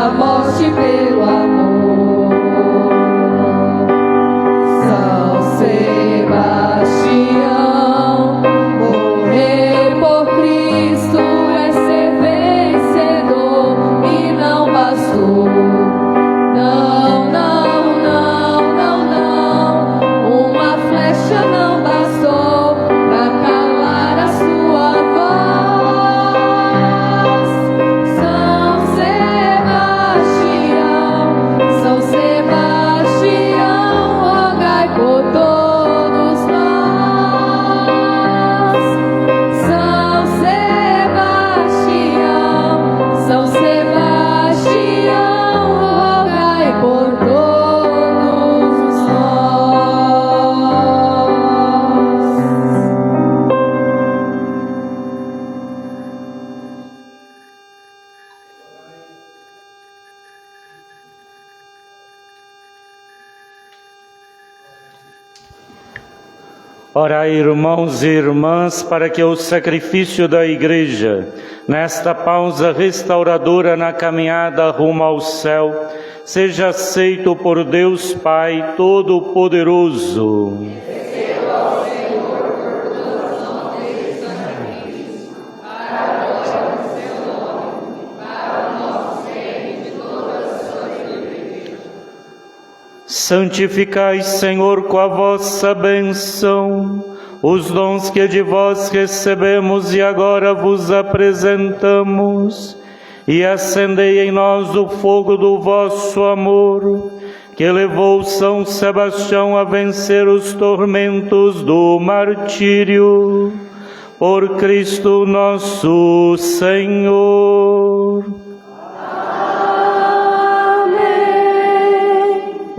a morte pelo amor. São Sebastião, morrer por Cristo é ser vencedor, e não bastou. Não, não, não, não, não, uma flecha não bastou pra calar a sua voz. São Sebastião, rogai por todos nós. São Sebastião, rogai por todos nós. Orai, irmãos e irmãs, para que o sacrifício da Igreja, nesta pausa restauradora na caminhada rumo ao céu, seja aceito por Deus Pai Todo-Poderoso. Santificai, Senhor, com a vossa bênção, os dons que de vós recebemos e agora vos apresentamos, e acendei em nós o fogo do vosso amor, que levou São Sebastião a vencer os tormentos do martírio. Por Cristo nosso Senhor.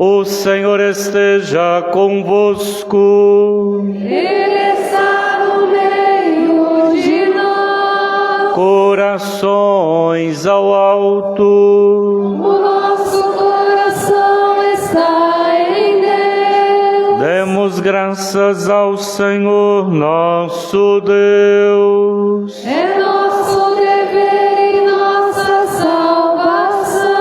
O Senhor esteja convosco. Ele está no meio de nós. Corações ao alto. O nosso coração está em Deus. Demos graças ao Senhor nosso Deus. É nosso dever e nossa salvação.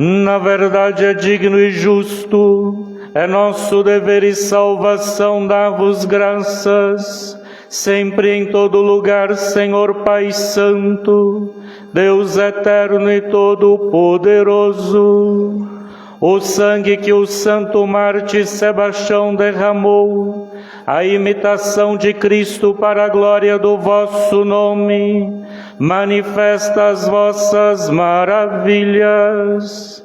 Na verdade é digno e justo, é nosso dever e salvação dar-vos graças, sempre em todo lugar, Senhor Pai Santo, Deus eterno e todo-poderoso. O sangue que o santo mártir Sebastião derramou, a imitação de Cristo para a glória do vosso nome, manifesta as vossas maravilhas.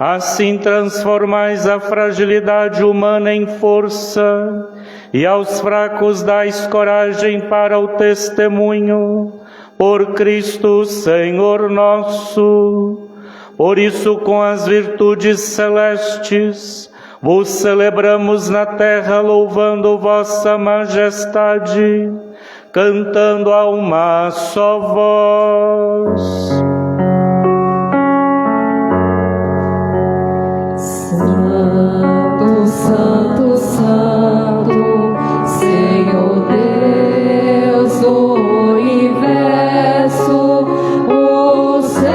Assim transformais a fragilidade humana em força, e aos fracos dais coragem para o testemunho, por Cristo Senhor nosso. Por isso, com as virtudes celestes, vos celebramos na terra, louvando vossa majestade, cantando a uma só voz. Santo, Santo, Santo, Senhor Deus do universo, o céu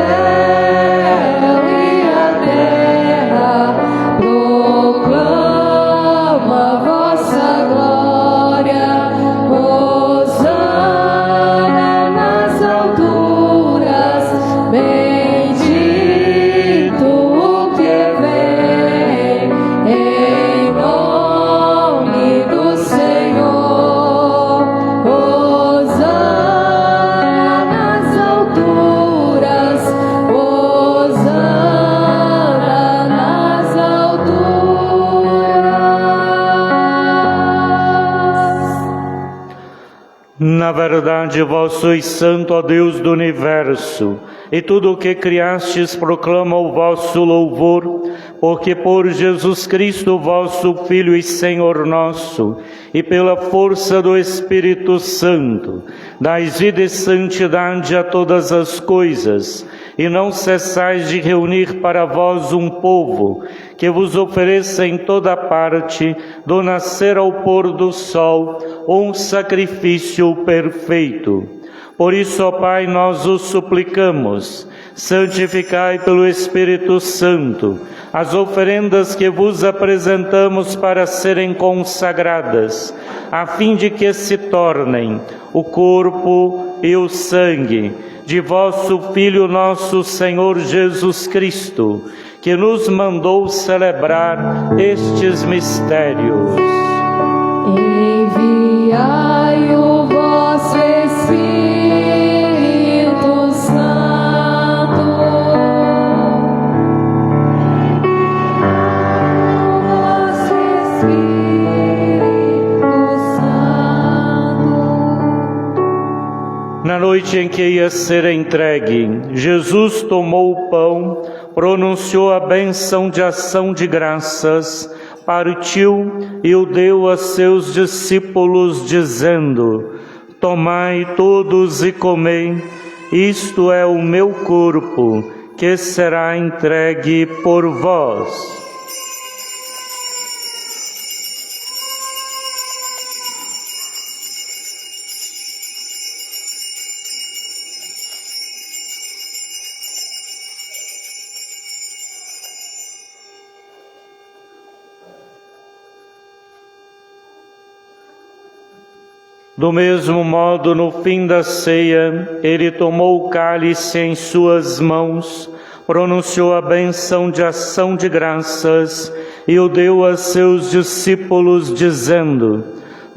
e a terra proclama vossa glória. Hosana nas alturas, bendito o que vem em nome do Senhor. Hosana nas alturas, Hosana nas alturas. Na verdade, vós sois santo, ó Deus do universo, e tudo o que criastes proclama o vosso louvor, porque por Jesus Cristo, vosso Filho e Senhor nosso, e pela força do Espírito Santo, dais vida e santidade a todas as coisas, e não cessais de reunir para vós um povo, que vos ofereça em toda parte, do nascer ao pôr do sol, um sacrifício perfeito. Por isso, ó Pai, nós os suplicamos, santificai pelo Espírito Santo as oferendas que vos apresentamos para serem consagradas, a fim de que se tornem o corpo e o sangue de vosso Filho nosso Senhor Jesus Cristo, que nos mandou celebrar estes mistérios. Enviai o vosso Espírito Santo, o vosso Espírito Santo. Na noite em que ia ser entregue, Jesus tomou o pão, pronunciou a bênção de ação de graças, partiu e o deu a seus discípulos, dizendo: tomai todos e comei, isto é o meu corpo, que será entregue por vós. Do mesmo modo, no fim da ceia, ele tomou o cálice em suas mãos, pronunciou a bênção de ação de graças e o deu a seus discípulos, dizendo: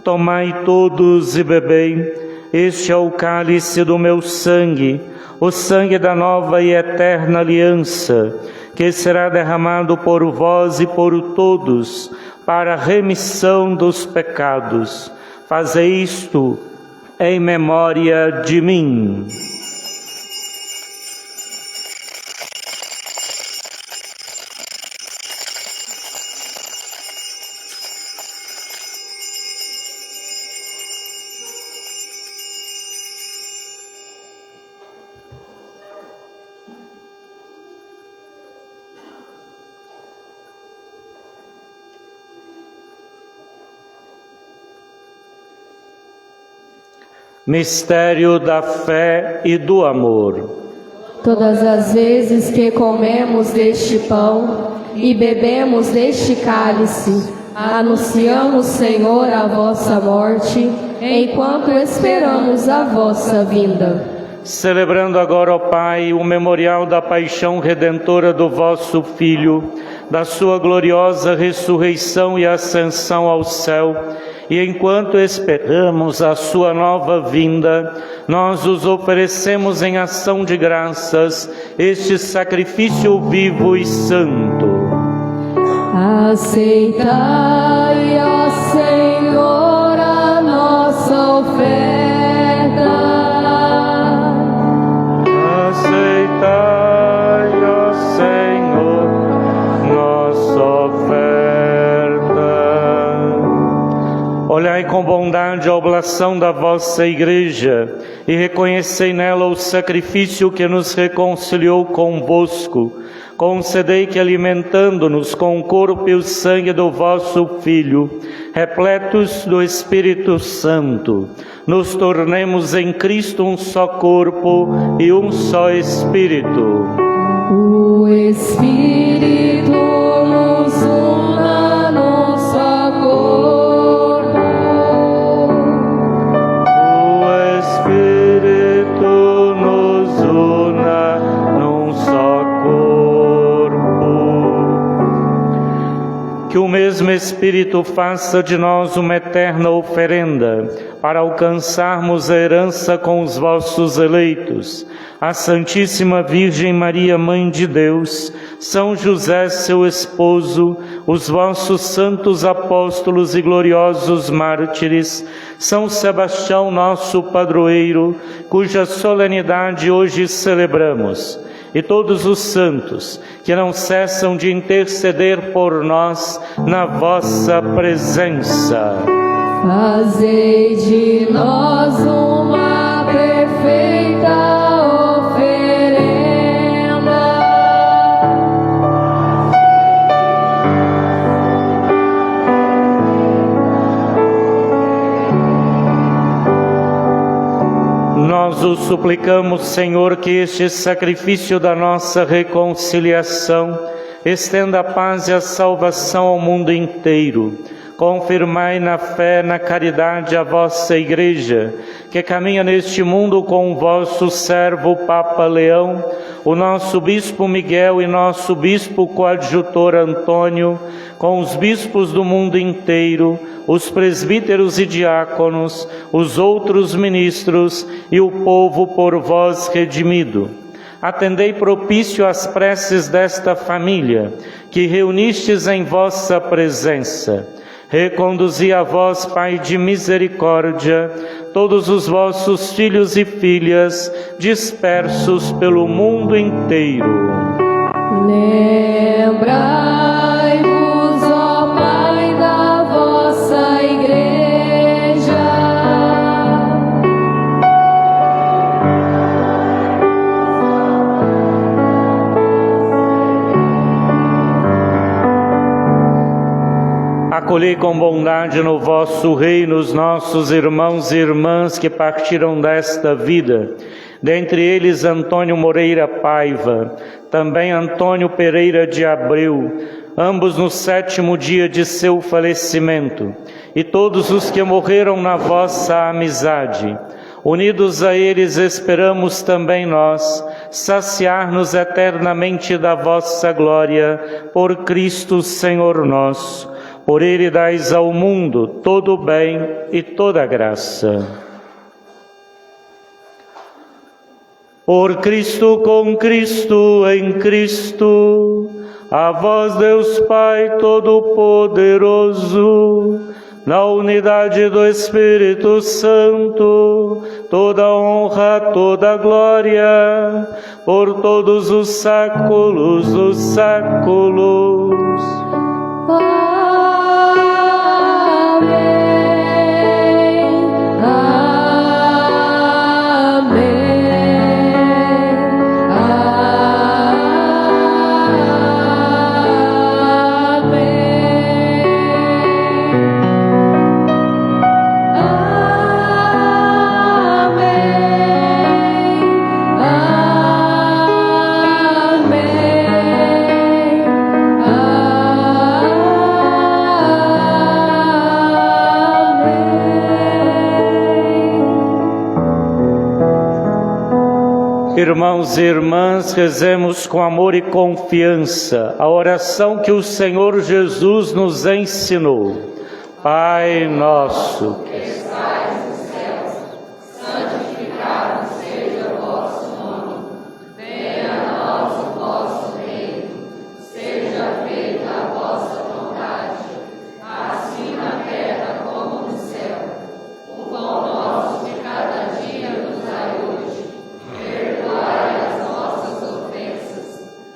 tomai todos e bebei, este é o cálice do meu sangue, o sangue da nova e eterna aliança, que será derramado por vós e por todos, para a remissão dos pecados. Fazei isto em memória de mim. Mistério da fé e do amor. Todas as vezes que comemos deste pão e bebemos deste cálice, anunciamos, Senhor, a vossa morte, enquanto esperamos a vossa vinda. Celebrando agora, ó Pai, o memorial da paixão redentora do vosso Filho, da sua gloriosa ressurreição e ascensão ao céu, e enquanto esperamos a sua nova vinda, nós os oferecemos em ação de graças este sacrifício vivo e santo. Aceitai, ó Senhor, a nossa oferta. Aceitai, ó Senhor, nossa oferta. Olhai com bondade a oblação da vossa Igreja e reconhecei nela o sacrifício que nos reconciliou convosco. Concedei que, alimentando-nos com o corpo e o sangue do vosso Filho, repletos do Espírito Santo, nos tornemos em Cristo um só corpo e um só Espírito. O Espírito nos una num só corpo. O Espírito nos una num só corpo. Que o mesmo Espírito faça de nós uma eterna oferenda, para alcançarmos a herança com os vossos eleitos, a Santíssima Virgem Maria, Mãe de Deus, São José, seu esposo, os vossos santos apóstolos e gloriosos mártires, São Sebastião, nosso padroeiro, cuja solenidade hoje celebramos, e todos os santos que não cessam de interceder por nós na vossa presença. Fazei de nós uma perfeita oferenda. Nós isso suplicamos, Senhor, que este sacrifício da nossa reconciliação estenda a paz e a salvação ao mundo inteiro. Confirmai na fé, na caridade a vossa Igreja, que caminha neste mundo com o vosso servo Papa Leão, o nosso Bispo Miguel e nosso Bispo coadjutor Antônio, com os bispos do mundo inteiro, os presbíteros e diáconos, os outros ministros e o povo por vós redimido. Atendei propício às preces desta família, que reunistes em vossa presença. Reconduzi a vós, Pai de misericórdia, todos os vossos filhos e filhas dispersos pelo mundo inteiro. Lembrai-vos, ó Pai, da vossa Igreja. Acolhei com bondade no vosso reino os nossos irmãos e irmãs que partiram desta vida. Dentre eles, Antônio Moreira Paiva, também Antônio Pereira de Abreu, ambos no 7º dia de seu falecimento, e todos os que morreram na vossa amizade. Unidos a eles, esperamos também nós saciar-nos eternamente da vossa glória, por Cristo Senhor nosso. Por Ele dais ao mundo todo o bem e toda a graça. Por Cristo, com Cristo, em Cristo, a vós Deus Pai Todo-Poderoso, na unidade do Espírito Santo, toda honra, toda glória, por todos os séculos dos séculos. Irmãos e irmãs, rezemos com amor e confiança a oração que o Senhor Jesus nos ensinou. Pai nosso, que estais nos céus, santificado seja o vosso nome. Venha a nós o vosso reino. Seja feita a vossa vontade, assim na terra como no céu. O pão nosso de cada dia nos dai hoje. Perdoai as nossas ofensas,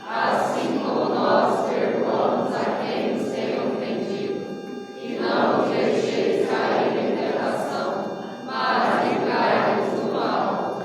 assim como nós perdoamos a quem nos tem ofendido. E não nos deixeis cair em tentação, mas livrai-nos do mal.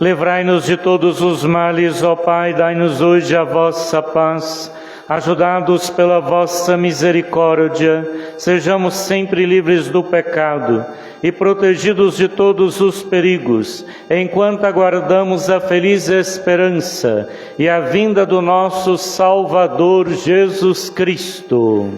livrai-nos de todos os males, ó Pai, dai-nos hoje a vossa paz. Ajudados pela vossa misericórdia, sejamos sempre livres do pecado e protegidos de todos os perigos, enquanto aguardamos a feliz esperança e a vinda do nosso Salvador Jesus Cristo.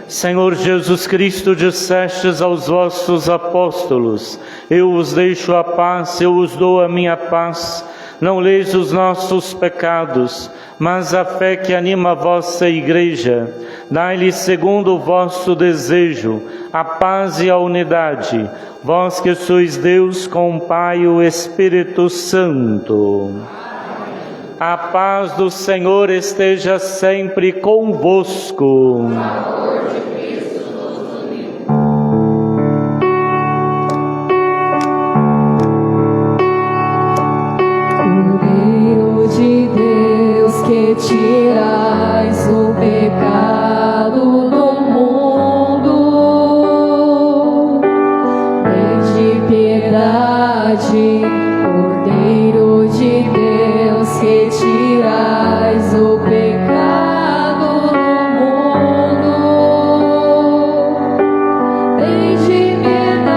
Senhor Jesus Cristo, dissestes aos vossos apóstolos: eu vos deixo a paz, eu vos dou a minha paz. Não leis os nossos pecados, mas a fé que anima a vossa Igreja. Dai-lhe segundo o vosso desejo, a paz e a unidade, vós que sois Deus com o Pai e o Espírito Santo. A paz do Senhor esteja sempre convosco. Que tirais o pecado do mundo, tende piedade, Cordeiro de Deus, que tirais o pecado do mundo, tende piedade.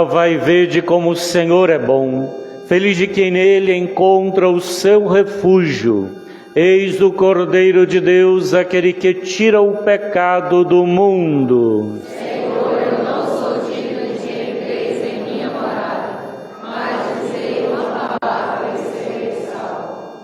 Prova e vede como o Senhor é bom. Feliz de quem nele encontra o seu refúgio. Eis o Cordeiro de Deus, aquele que tira o pecado do mundo. Senhor, eu não sou digno de que entreis em minha morada, mas dizei uma palavra e serei salvo.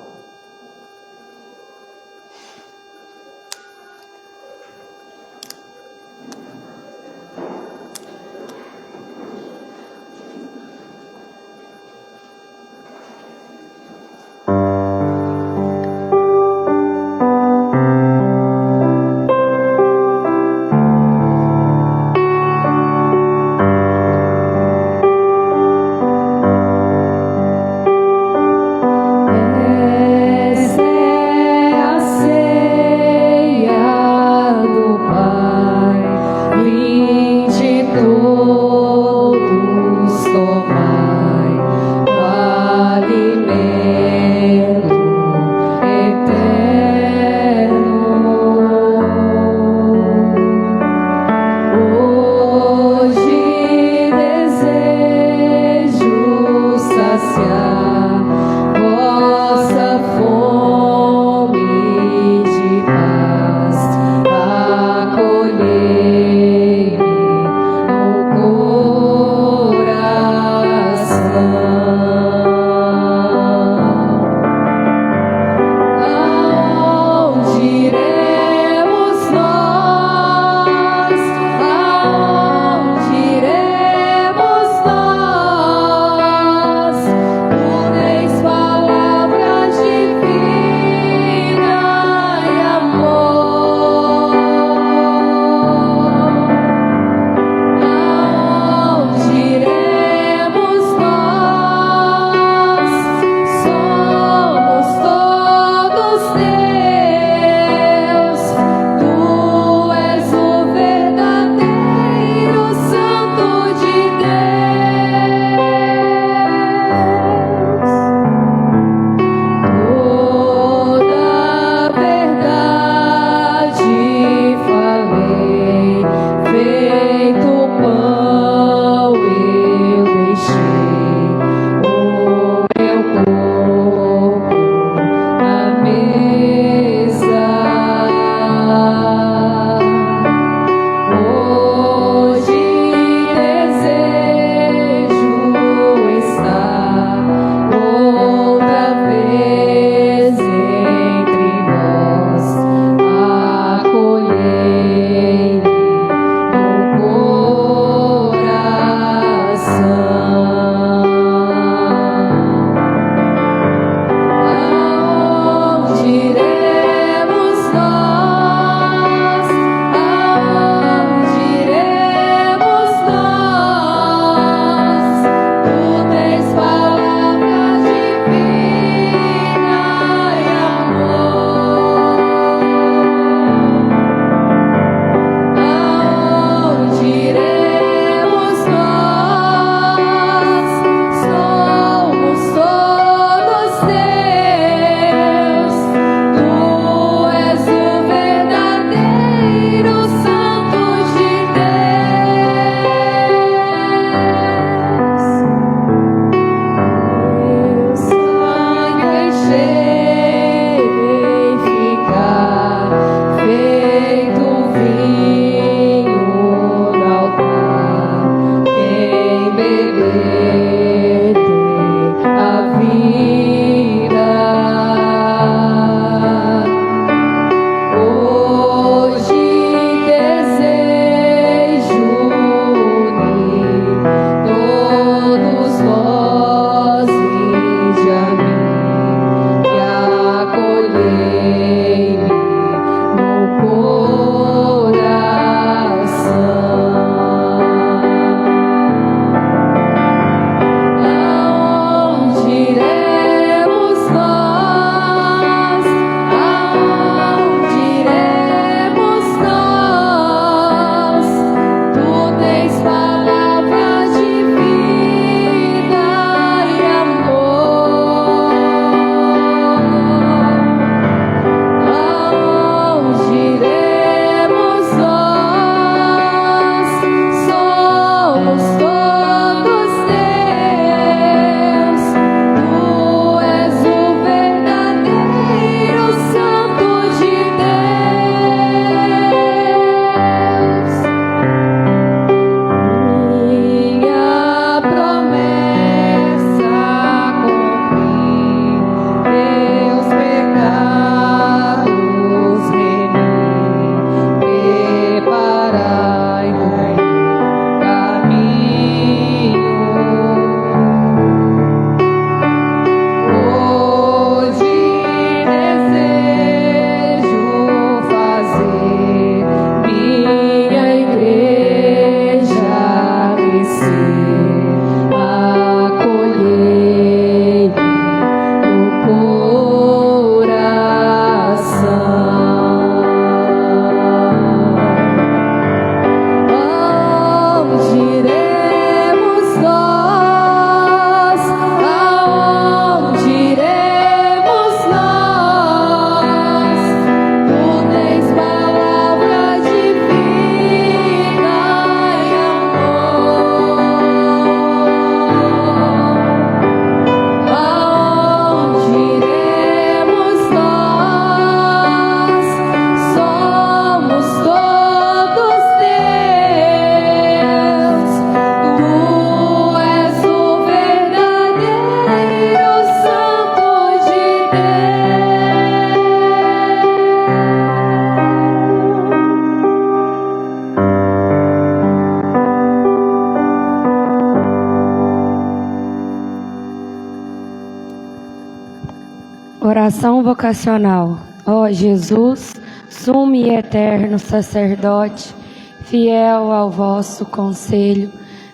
Oração vocacional. Ó Jesus, sumo e eterno sacerdote, fiel ao vosso conselho,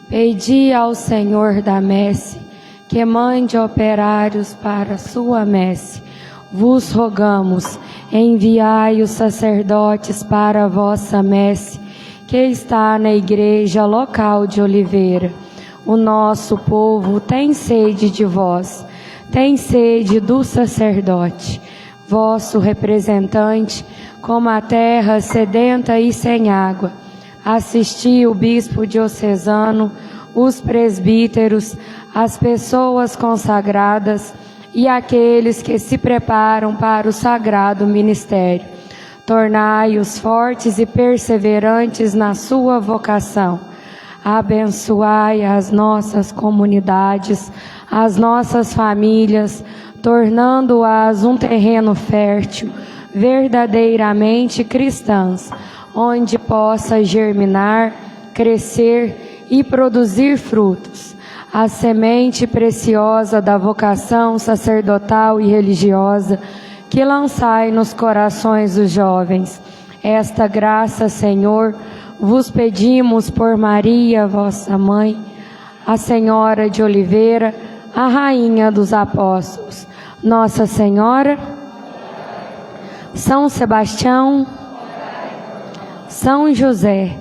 pedi ao Senhor da messe que mande operários para a sua messe. Vos rogamos, enviai os sacerdotes para a vossa messe, que está na igreja local de Oliveira. O nosso povo tem sede de vós, tem sede do sacerdote, vosso representante, como a terra sedenta e sem água. Assisti o bispo diocesano, os presbíteros, as pessoas consagradas e aqueles que se preparam para o sagrado ministério. Tornai-os fortes e perseverantes na sua vocação. Abençoai as nossas comunidades, as nossas famílias, tornando-as um terreno fértil, verdadeiramente cristãs, onde possa germinar, crescer e produzir frutos. A semente preciosa da vocação sacerdotal e religiosa que lançai nos corações dos jovens. Esta graça, Senhor, vos pedimos por Maria, vossa mãe, a Senhora de Oliveira, a Rainha dos Apóstolos, Nossa Senhora, São Sebastião, São José.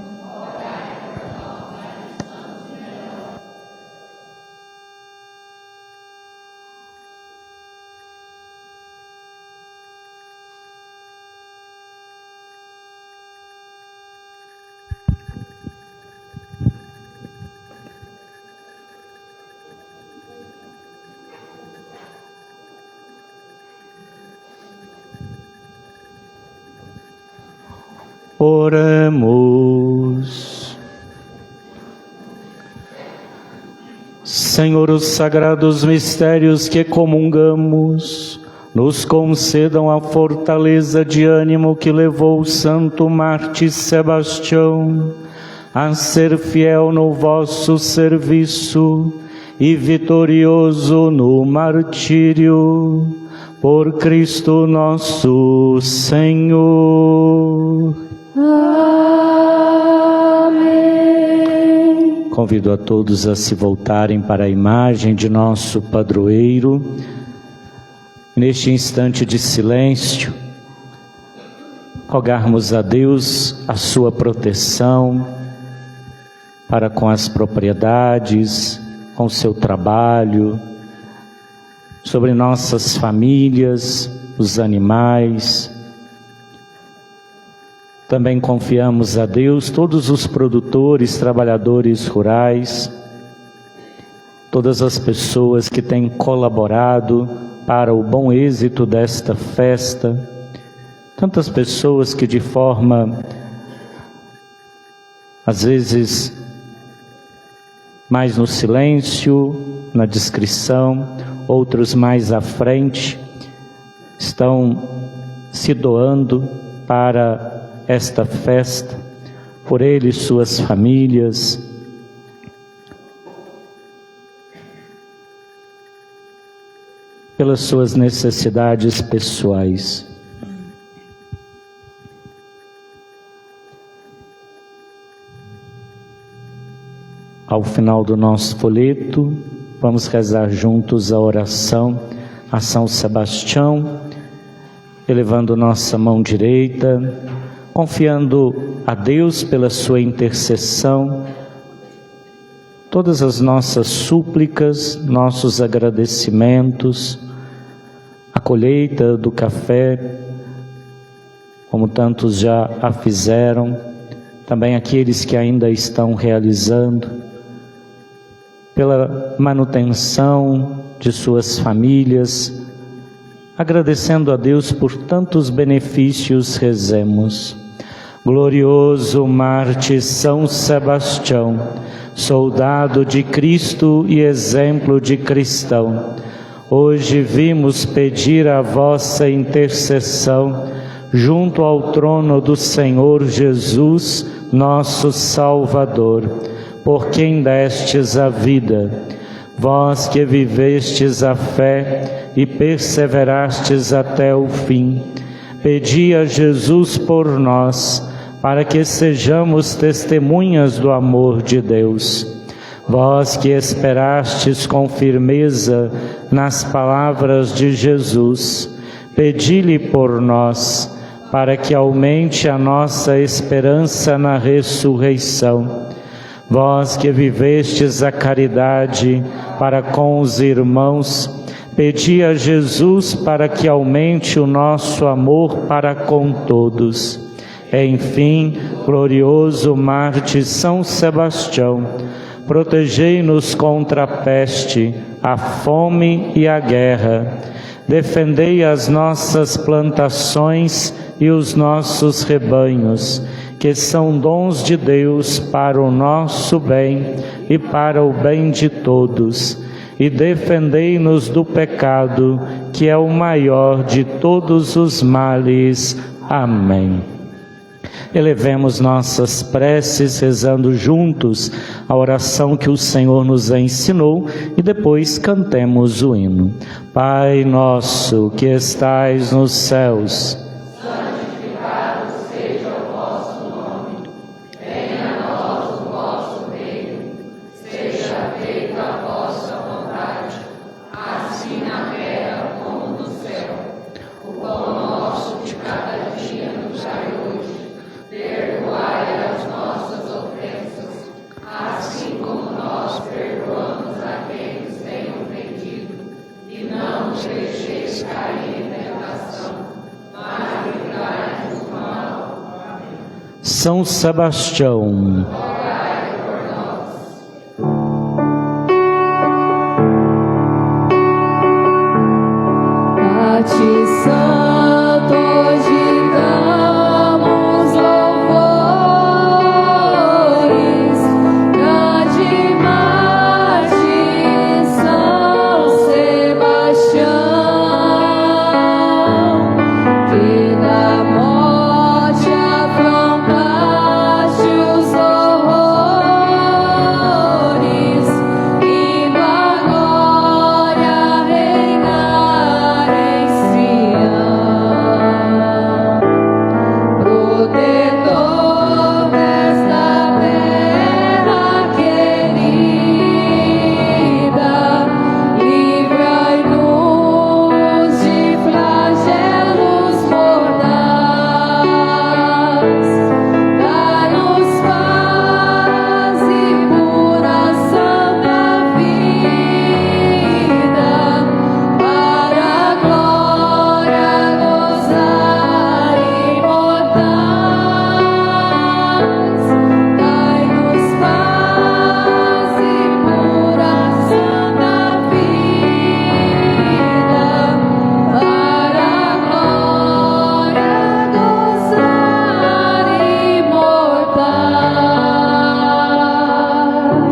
Oremos. Senhor, os sagrados mistérios que comungamos nos concedam a fortaleza de ânimo que levou o santo mártir Sebastião a ser fiel no vosso serviço e vitorioso no martírio. Por Cristo nosso Senhor. Amém. Convido a todos a se voltarem para a imagem de nosso padroeiro. Neste instante de silêncio, rogarmos a Deus a sua proteção para com as propriedades, com o seu trabalho, sobre nossas famílias, os animais. Também confiamos a Deus todos os produtores, trabalhadores rurais, todas as pessoas que têm colaborado para o bom êxito desta festa, tantas pessoas que de forma, às vezes, mais no silêncio, na discrição, outros mais à frente, estão se doando para esta festa, por eles, suas famílias, pelas suas necessidades pessoais. Ao final do nosso folheto, vamos rezar juntos a oração a São Sebastião, elevando nossa mão direita, confiando a Deus pela sua intercessão, todas as nossas súplicas, nossos agradecimentos, a colheita do café, como tantos já a fizeram, também aqueles que ainda estão realizando, pela manutenção de suas famílias, agradecendo a Deus por tantos benefícios, rezemos. Glorioso mártir São Sebastião, soldado de Cristo e exemplo de cristão, hoje vimos pedir a vossa intercessão junto ao trono do Senhor Jesus, nosso Salvador, por quem destes a vida. vós que vivestes a fé e perseverastes até o fim, pedi a Jesus por nós, para que sejamos testemunhas do amor de Deus. Vós que esperastes com firmeza nas palavras de Jesus, pedi-lhe por nós, para que aumente a nossa esperança na ressurreição. Vós que vivestes a caridade para com os irmãos, pedi a Jesus para que aumente o nosso amor para com todos. Enfim, glorioso Mártir São Sebastião, protegei-nos contra a peste, a fome e a guerra. Defendei as nossas plantações e os nossos rebanhos, que são dons de Deus para o nosso bem e para o bem de todos. E defendei-nos do pecado, que é o maior de todos os males. Amém. Elevemos nossas preces, rezando juntos a oração que o Senhor nos ensinou e depois cantemos o hino. Pai nosso que estais nos céus, santificado seja o vosso nome. Venha a nós o vosso reino. Seja feita a vossa vontade, assim na terra como no céu. O pão nosso de cada dia nos dai hoje. Perdoai as nossas ofensas, assim como nós perdoamos a quem nos tem ofendido. E não nos deixeis cair em tentação, mas livrai-nos do mal. Amém. São Sebastião, Rogai por nós. A ti, Santo, hoje damos louvores. Grande Mártir São Sebastião, que da morte afrontaste os horrores, indo a glória reinar em Sião. Protetor desta terra querida, livrai-nos de flagelos mortais. Dá-nos paz e pura santa vida, para a glória gozar imortais. Dai-nos paz e pura santa vida, para a glória gozar imortais.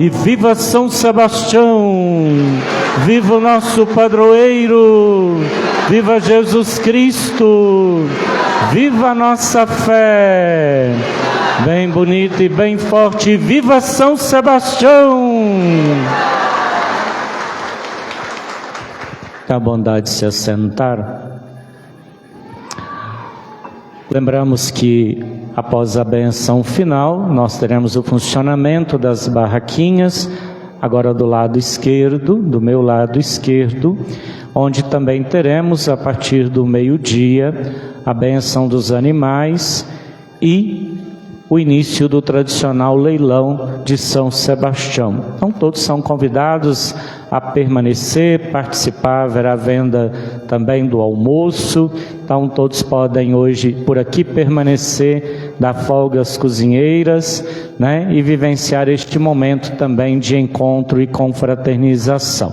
e viva São Sebastião, viva o nosso padroeiro, viva Jesus Cristo, viva a nossa fé, bem bonita e bem forte, viva São Sebastião. Tenha a bondade de se assentar. Lembramos que após a benção final, nós teremos o funcionamento das barraquinhas, agora do lado esquerdo, do meu lado esquerdo, onde também teremos, a partir do meio-dia, a benção dos animais e o início do tradicional leilão de São Sebastião. Então todos são convidados a permanecer, participar, haverá venda também do almoço, então todos podem hoje por aqui permanecer, dar folga às cozinheiras, né, e vivenciar este momento também de encontro e confraternização.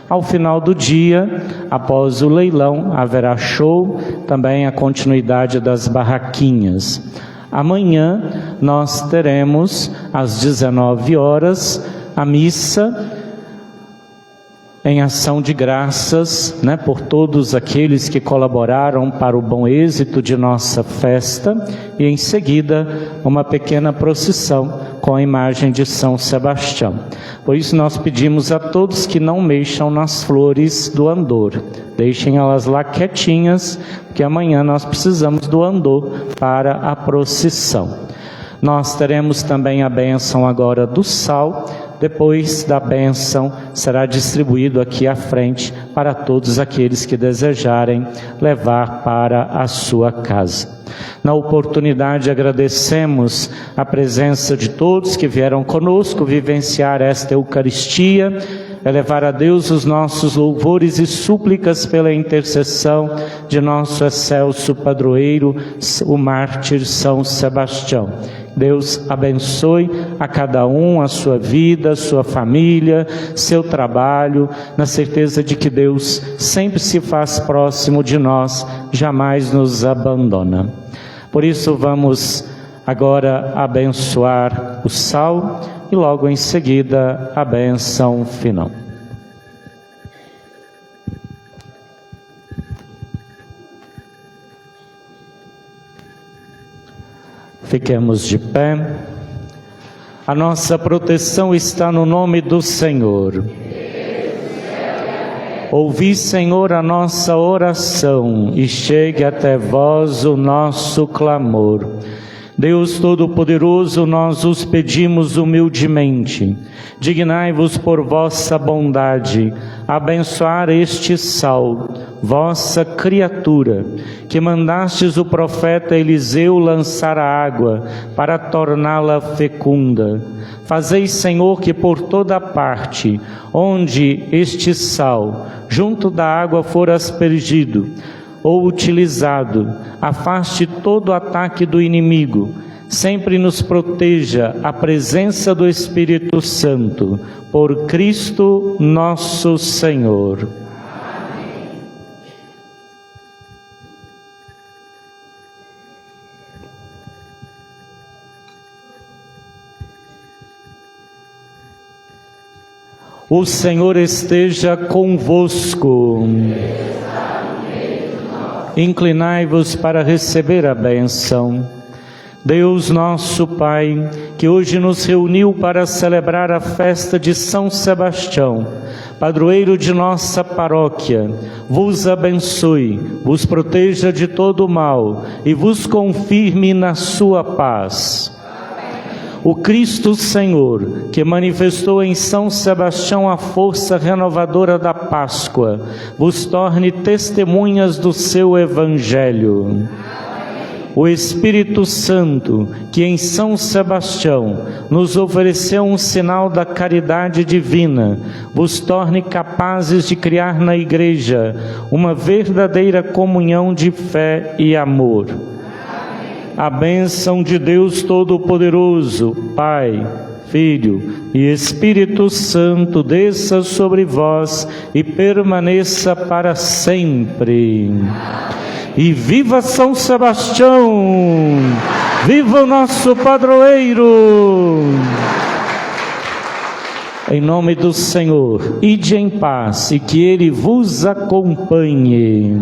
Ao final do dia, após o leilão, haverá show, também a continuidade das barraquinhas. Amanhã nós teremos às 19 horas a missa em ação de graças, por todos aqueles que colaboraram para o bom êxito de nossa festa, e em seguida uma pequena procissão com a imagem de São Sebastião. Por isso nós pedimos a todos que não mexam nas flores do andor, deixem elas lá quietinhas, porque amanhã nós precisamos do andor para a procissão. Nós teremos também a bênção agora do sal. Depois da bênção, será distribuído aqui à frente para todos aqueles que desejarem levar para a sua casa. Na oportunidade, agradecemos a presença de todos que vieram conosco vivenciar esta Eucaristia, elevar a Deus os nossos louvores e súplicas pela intercessão de nosso excelso padroeiro, o mártir São Sebastião. Deus abençoe a cada um, a sua vida, a sua família, seu trabalho, na certeza de que Deus sempre se faz próximo de nós, jamais nos abandona. Por isso vamos agora abençoar o sal e logo em seguida a bênção final. Fiquemos de pé. A nossa proteção está no nome do Senhor. Ouvi, Senhor, a nossa oração e chegue até vós o nosso clamor. Deus Todo-Poderoso, nós os pedimos humildemente. Dignai-vos por vossa bondade abençoar este sal, vossa criatura, que mandastes o profeta Eliseu lançar a água para torná-la fecunda. Fazei, Senhor, que por toda parte, onde este sal, junto da água, for aspergido ou utilizado, afaste todo ataque do inimigo. Sempre nos proteja a presença do Espírito Santo, por Cristo nosso Senhor. Amém. O Senhor esteja convosco. Inclinai-vos para receber a bênção. Deus nosso Pai, que hoje nos reuniu para celebrar a festa de São Sebastião, padroeiro de nossa paróquia, vos abençoe, vos proteja de todo o mal e vos confirme na sua paz. O Cristo Senhor, que manifestou em São Sebastião a força renovadora da Páscoa, vos torne testemunhas do seu Evangelho. O Espírito Santo, que em São Sebastião nos ofereceu um sinal da caridade divina, vos torne capazes de criar na Igreja uma verdadeira comunhão de fé e amor. A bênção de Deus Todo-Poderoso, Pai, Filho e Espírito Santo desça sobre vós e permaneça para sempre. E viva São Sebastião! Viva o nosso padroeiro! Em nome do Senhor, ide em paz e que Ele vos acompanhe.